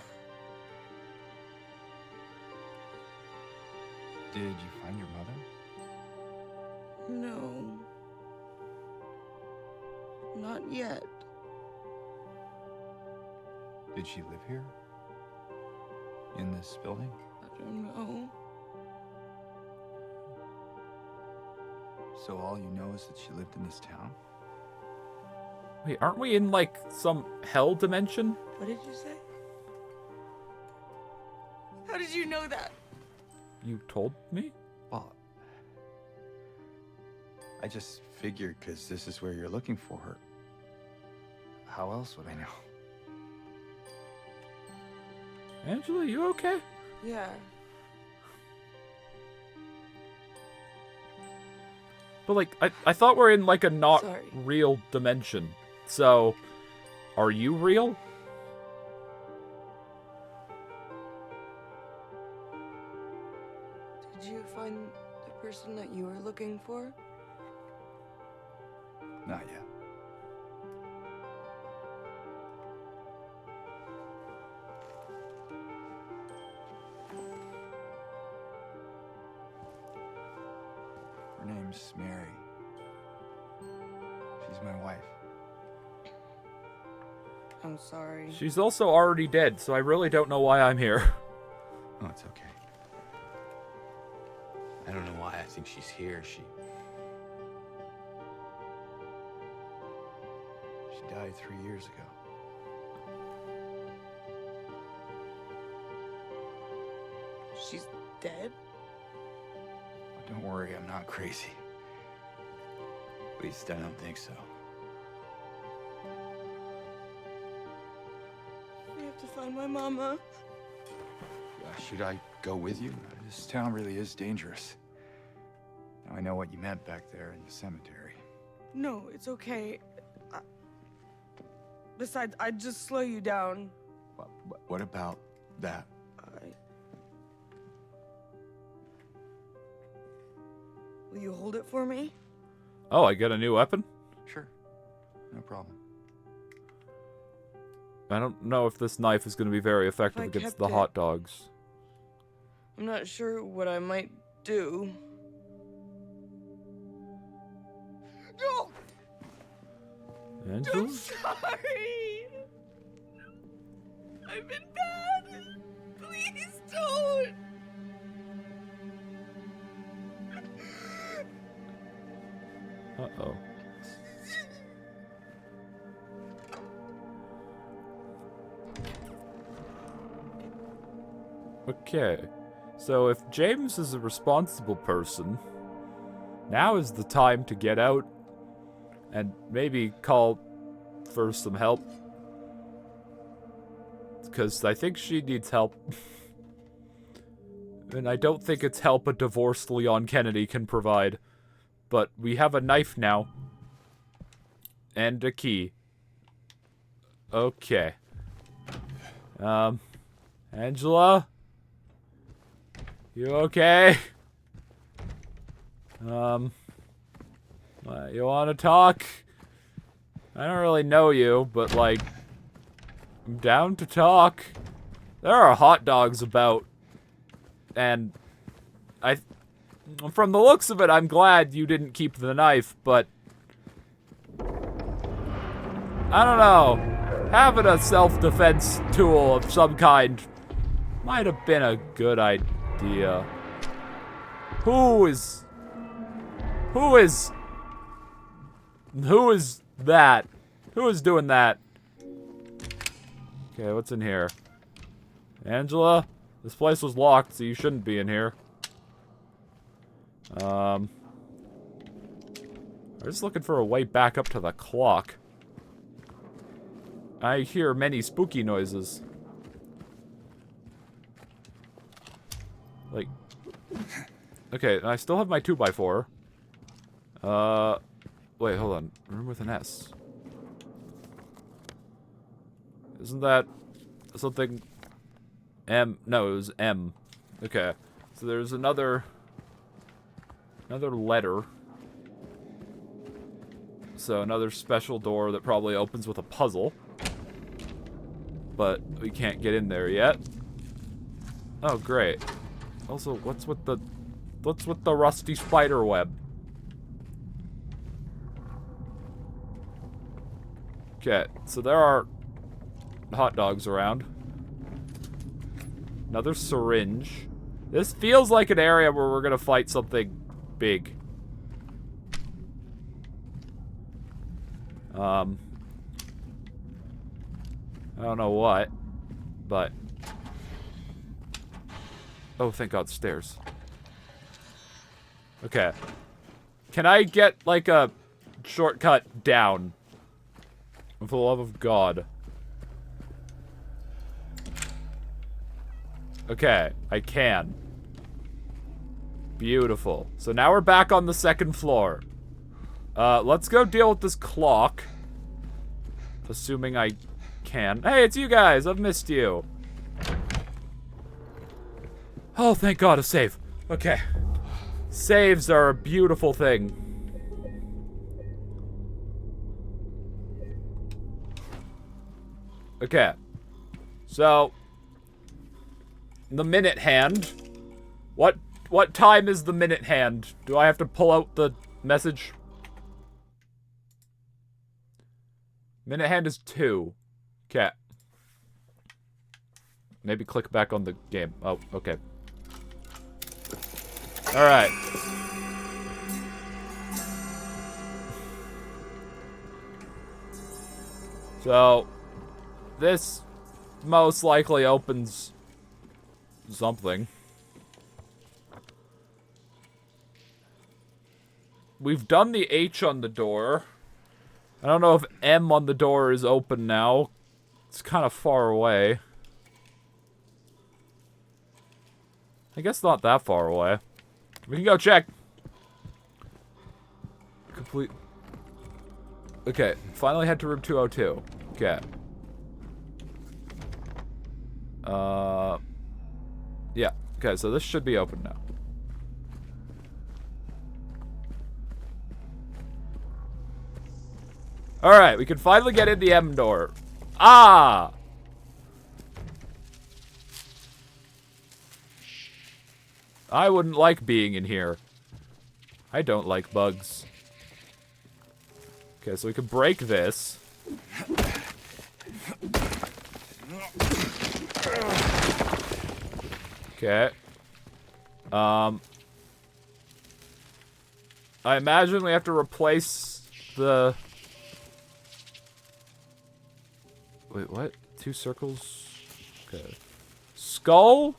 Did you find your mother? No. Not yet. Did she live here? In this building? I don't know. So all you know is that she lived in this town? Wait, aren't we in, like, some hell dimension? What did you say? How did you know that? You told me? Well, I just figured because this is where you're looking for her. How else would I know? Angela, you okay? Yeah. But, like, I thought we're in, like, a not Sorry. real dimension. So, are you real? Did you find the person that you were looking for? Not yet. Her name's Mary. She's my wife. I'm sorry. She's also already dead, so I really don't know why I'm here. Oh, it's okay. I don't know why I think she's here. She died 3 years ago. She's dead? Oh, don't worry, I'm not crazy. At least I don't think so. I have to find my mama. Should I go with you? This town really is dangerous. Now I know what you meant back there in the cemetery. No, it's okay. Besides, I'd just slow you down. What about that? Will you hold it for me? Oh, I get a new weapon? Sure. No problem. I don't know if this knife is going to be very effective I against kept the it. hot dogs. I'm not sure what I might do. No! Angela? I'm sorry! I've been bad! Please don't! Uh-oh. Okay. So if James is a responsible person, now is the time to get out and maybe call for some help. Because I think she needs help. And I don't think it's help a divorced Leon Kennedy can provide. But we have a knife now. And a key. Okay. Angela? You okay? You wanna talk? I don't really know you, but like, I'm down to talk. There are hot dogs about. And from the looks of it, I'm glad you didn't keep the knife, but I don't know. Having a self-defense tool of some kind might have been a good idea. Who is that? Who is doing that? Okay, what's in here? Angela? This place was locked, so you shouldn't be in here. I'm just looking for a way back up to the clock. I hear many spooky noises. Like... Okay, I still have my 2x4. Wait, hold on. Room with an S. Isn't that something... M? No, it was M. Okay. So there's another letter. So another special door that probably opens with a puzzle. But we can't get in there yet. Oh, great. Also, what's with the What's with the rusty spider web? Okay, so there are hot dogs around. Another syringe. This feels like an area where we're gonna fight something big. I don't know what, but... Oh, thank God, stairs. Okay. Can I get, like, a shortcut down? For the love of God. Okay, I can. Beautiful. So now we're back on the second floor. Let's go deal with this clock. Assuming I can. Hey, it's you guys! I've missed you. Oh, thank God, a save. Okay. Saves are a beautiful thing. Okay. So, the minute hand. What time is the minute hand? Do I have to pull out the message? Minute hand is 2. Okay. Maybe click back on the game. Oh, okay. Alright. So, this most likely opens something. We've done the H on the door. I don't know if M on the door is open now. It's kind of far away. I guess not that far away. We can go check. Complete. Okay, finally head to room 202. Okay. Yeah. Okay, so this should be open now. Alright, we can finally get in the M door. Ah! I wouldn't like being in here. I don't like bugs. Okay, so we can break this. Okay. I imagine we have to replace the... Wait, what? 2 circles? Okay. Skull?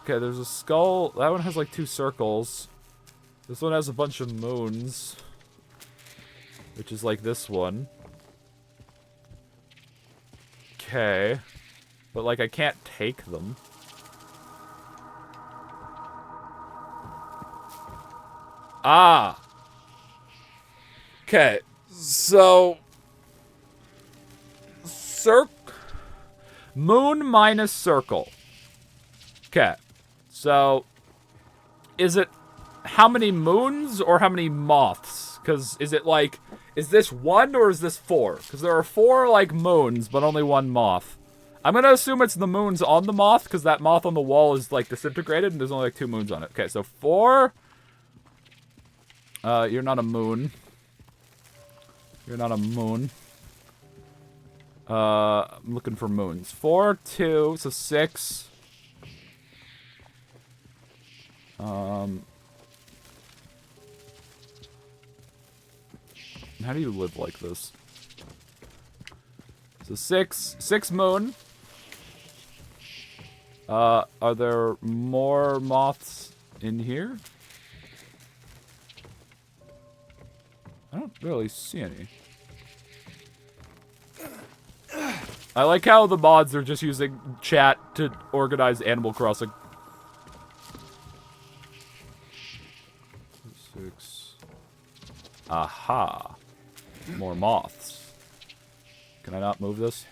Okay, there's a skull. That one has like 2 circles. This one has a bunch of moons. Which is like this one. Okay. But like I can't take them. Ah! Okay. So... Moon minus circle. Okay. So... Is it how many moons or how many moths? Because is it like... Is this 1 or is this 4? Because there are 4 like moons, but only 1 moth. I'm gonna assume it's the moons on the moth, because that moth on the wall is like disintegrated and there's only like 2 moons on it. Okay, so 4... you're not a moon. You're not a moon. I'm looking for moons. 4, 2, so 6. How do you live like this? So 6 moon. Are there more moths in here? I don't really see any. I like how the mods are just using chat to organize Animal Crossing. 6. Aha. More moths. Can I not move this?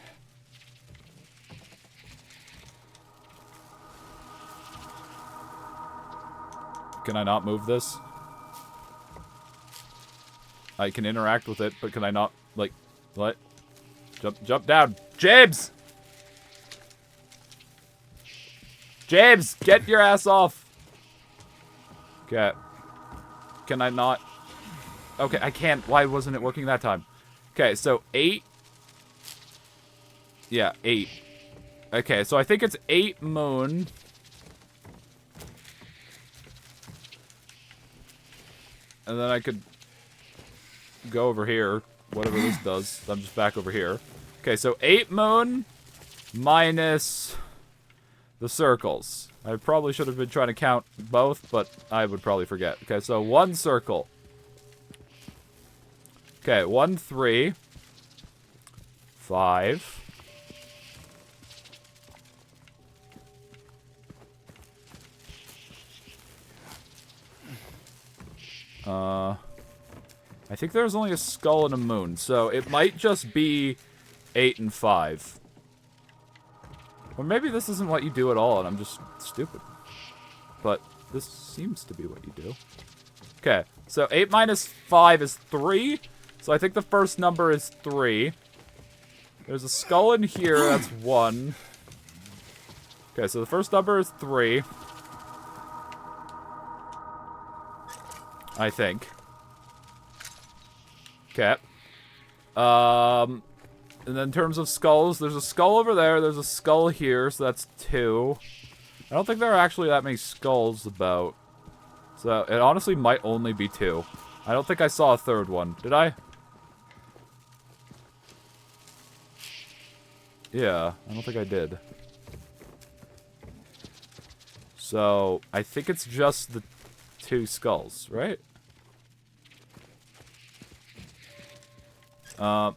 Can I not move this? I can interact with it, but can I not, like, what? Jump down. James! James, get your ass off. Okay. Can I not? Okay, I can't. Why wasn't it working that time? Okay, so 8. Yeah, 8. Okay, so I think it's 8 moon. And then I could go over here. Whatever this does. I'm just back over here. Okay, so 8 moon minus the circles. I probably should have been trying to count both, but I would probably forget. Okay, so 1 circle. Okay, 1, 3. 5. I think there's only a skull and a moon, so it might just be 8 and 5. Or maybe this isn't what you do at all, and I'm just stupid. But this seems to be what you do. Okay, so 8 minus 5 is 3. So I think the first number is 3. There's a skull in here, that's 1. Okay, so the first number is 3. I think. Okay. And then in terms of skulls, there's a skull over there, there's a skull here, so that's 2. I don't think there are actually that many skulls about. So it honestly might only be 2. I don't think I saw a third one. Did I? Yeah, I don't think I did. So I think it's just the 2 skulls, right? No.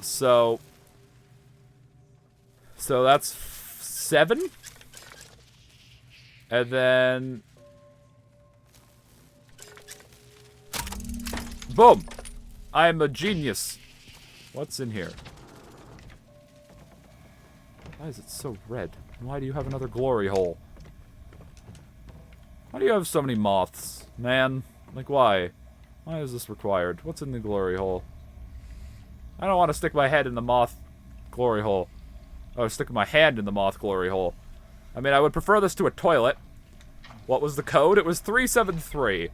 So that's 7. And then boom! I am a genius. What's in here? Why is it so red? Why do you have another glory hole? Why do you have so many moths, man? Like, why? Why is this required? What's in the glory hole? I don't want to stick my head in the moth glory hole. Oh, stick my hand in the moth glory hole. I mean, I would prefer this to a toilet. What was the code? It was 373.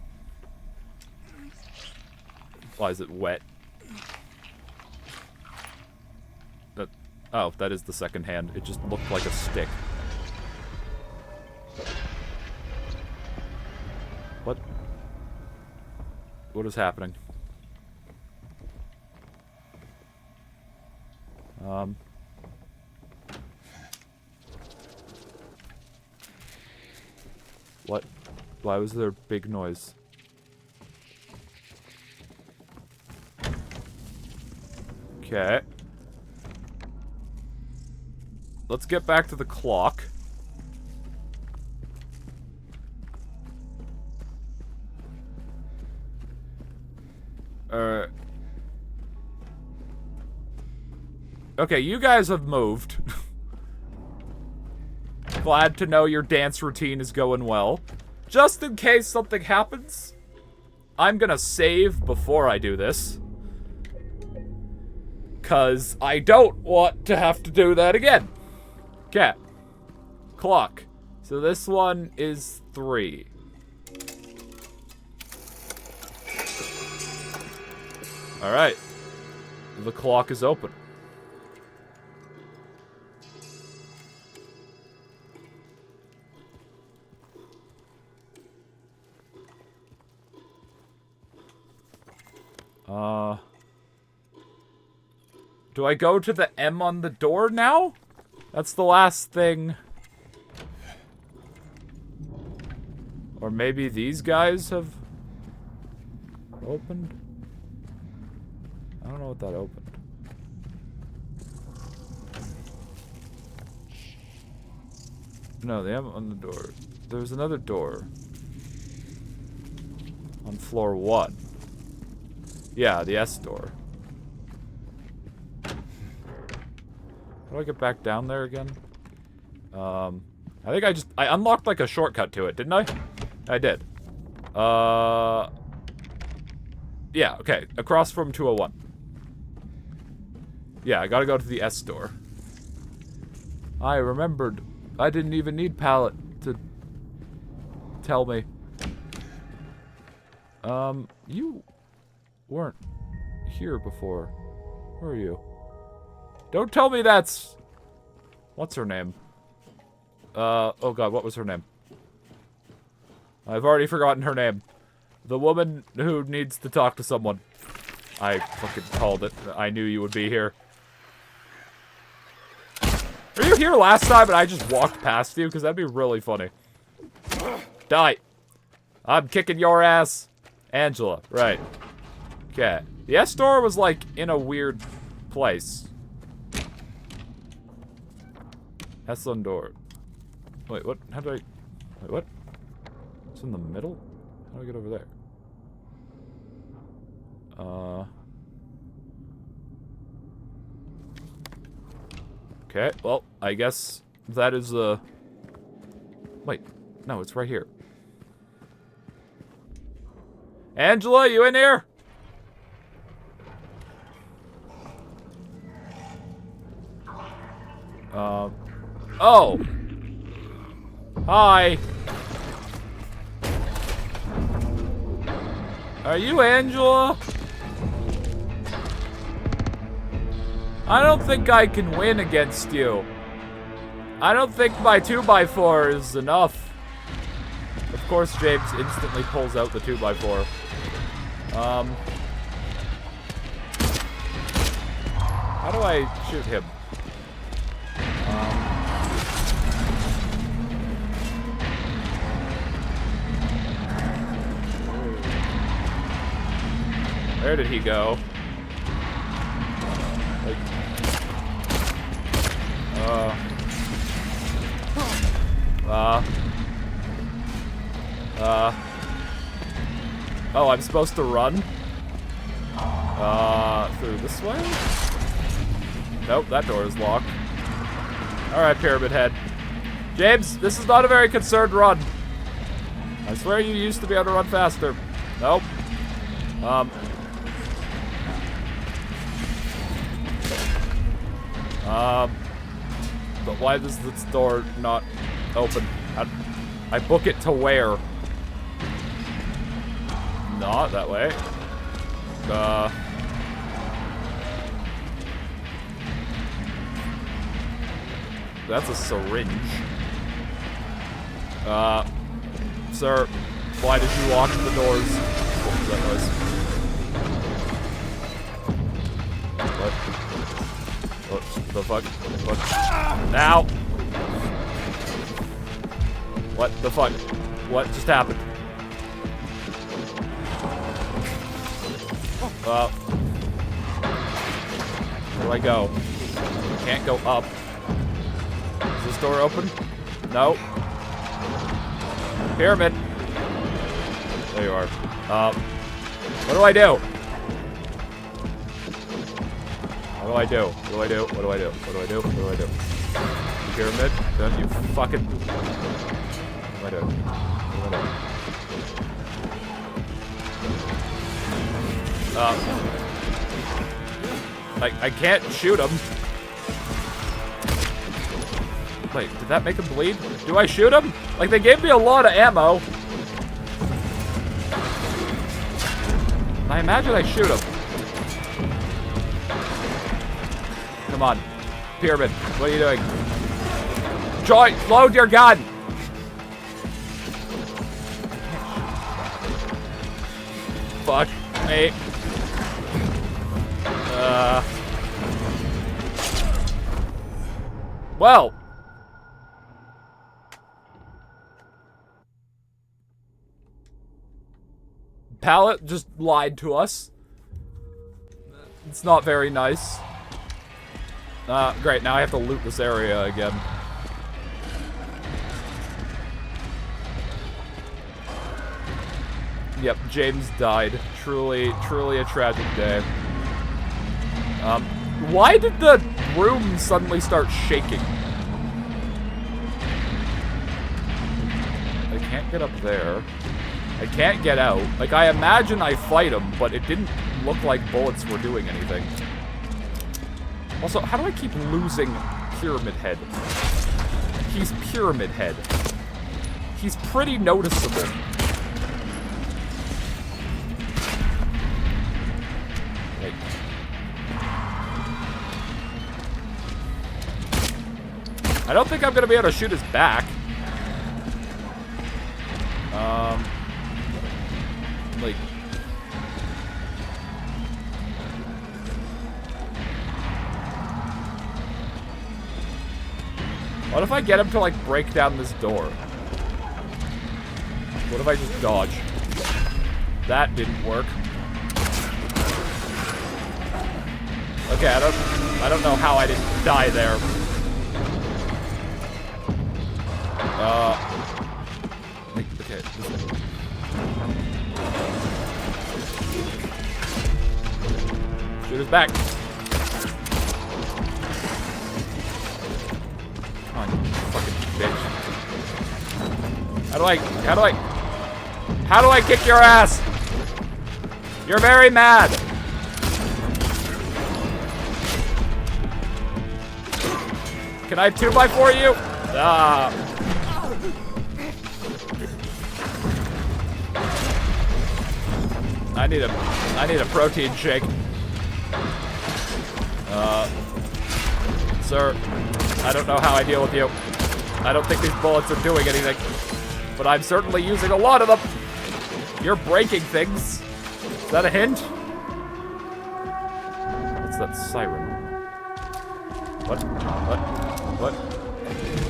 Why is it wet? Oh, that is the second hand. It just looked like a stick. What? What is happening? What? Why was there a big noise? Okay. Let's get back to the clock. Okay, you guys have moved. Glad to know your dance routine is going well. Just in case something happens, I'm gonna save before I do this. 'Cause I don't want to have to do that again. Okay. Clock. So this one is 3. Alright. The clock is open. Do I go to the M on the door now? That's the last thing. Or maybe these guys have opened? I don't know what that opened. No, the M on the door. There's another door. On floor 1. Yeah, the S door. How do I get back down there again? I think I unlocked like a shortcut to it, didn't I? I did. Yeah, okay. Across from 201. Yeah, I gotta go to the S door. I remembered I didn't even need pallet to tell me. You weren't here before. Where are you? Don't tell me that's... What's her name? Oh god, what was her name? I've already forgotten her name. The woman who needs to talk to someone. I fucking called it. I knew you would be here. Were you here last time and I just walked past you? Because that'd be really funny. Die. I'm kicking your ass. Angela, right. Okay. The S-Door was, like, in a weird place. S-on door. Wait, what? How do I... Wait, what? It's in the middle? How do I get over there? Okay, well, I guess that is, Wait, no, it's right here. Angela, you in here? Oh. Hi. Are you Angela? I don't think I can win against you. I don't think my 2x4 is enough. Of course, James instantly pulls out the 2x4. How do I shoot him? Where did he go? Like, oh, I'm supposed to run? Through this way? Nope, that door is locked. Alright, Pyramid Head. James, this is not a very concerned run. I swear you used to be able to run faster. Nope. But why does this door not open? I book it to where? Not that way. That's a syringe. Sir, why did you lock the doors? What was that noise? What the fuck? What? Now! What the fuck? What just happened? Where do I go? I can't go up. Is this door open? No. Pyramid. There you are. What do I do? What do I do? What do I do? What do I do? What do I do? What do I do? Pyramid? Don't you fucking... What do I do? What do I do? I can't shoot him. Wait, did that make him bleed? Do I shoot him? Like, they gave me a lot of ammo. I imagine I shoot him. Come on. Pyramid, what are you doing? Joy, load your gun! Fuck me. Well. Pallet just lied to us. It's not very nice. Great, now I have to loot this area again. Yep, James died. Truly, truly a tragic day. Why did the room suddenly start shaking? I can't get up there. I can't get out. Like, I imagine I fight him, but it didn't look like bullets were doing anything. Also, how do I keep losing Pyramid Head? He's Pyramid Head. He's pretty noticeable. Wait. I don't think I'm gonna be able to shoot his back. Like... What if I get him to, like, break down this door? What if I just dodge? That didn't work. Okay, I don't know how I didn't die there. Okay. Shoot his back. Come on, you fucking bitch. How do I kick your ass? You're very mad. Can I 2x4 you? Ah. I need a protein shake. Sir, I don't know how I deal with you. I don't think these bullets are doing anything, but I'm certainly using a lot of them. You're breaking things. Is that a hint? What's that siren? What?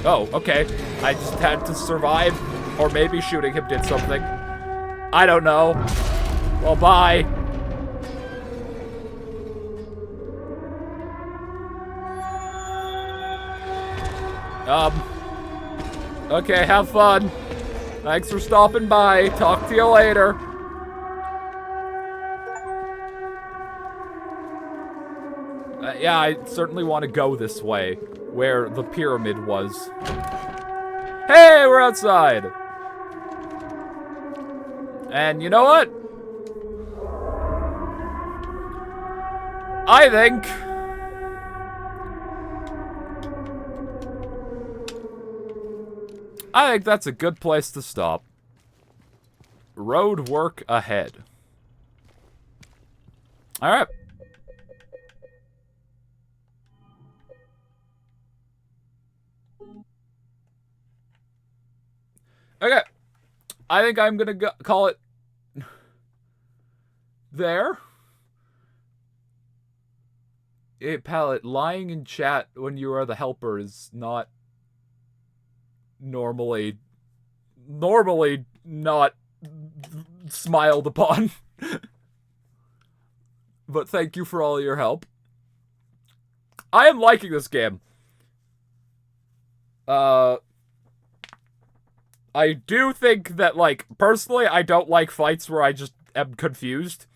Oh, okay. I just had to survive, or maybe shooting him did something. I don't know. Well, bye. Okay, have fun. Thanks for stopping by. Talk to you later. Yeah, I certainly want to go this way, where the pyramid was. Hey, we're outside. And you know what? I think that's a good place to stop. Road work ahead. All right. Okay. I think I'm gonna call it there. Hey, Pallet, lying in chat when you are the helper is not normally not smiled upon. But thank you for all your help. I am liking this game. I do think that, like, personally, I don't like fights where I just am confused,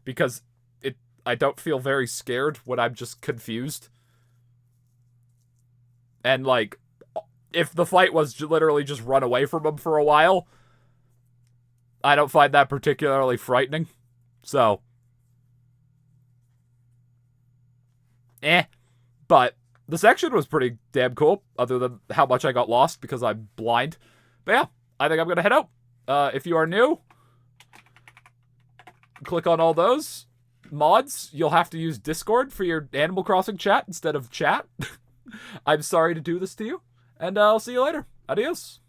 because I don't feel very scared when I'm just confused. And, like, if the fight was literally just run away from him for a while, I don't find that particularly frightening. So, but the section was pretty damn cool, other than how much I got lost because I'm blind. But yeah, I think I'm gonna head out. If you are new, click on all those mods. You'll have to use Discord for your Animal Crossing chat instead of chat. I'm sorry to do this to you, and I'll see you later. Adios.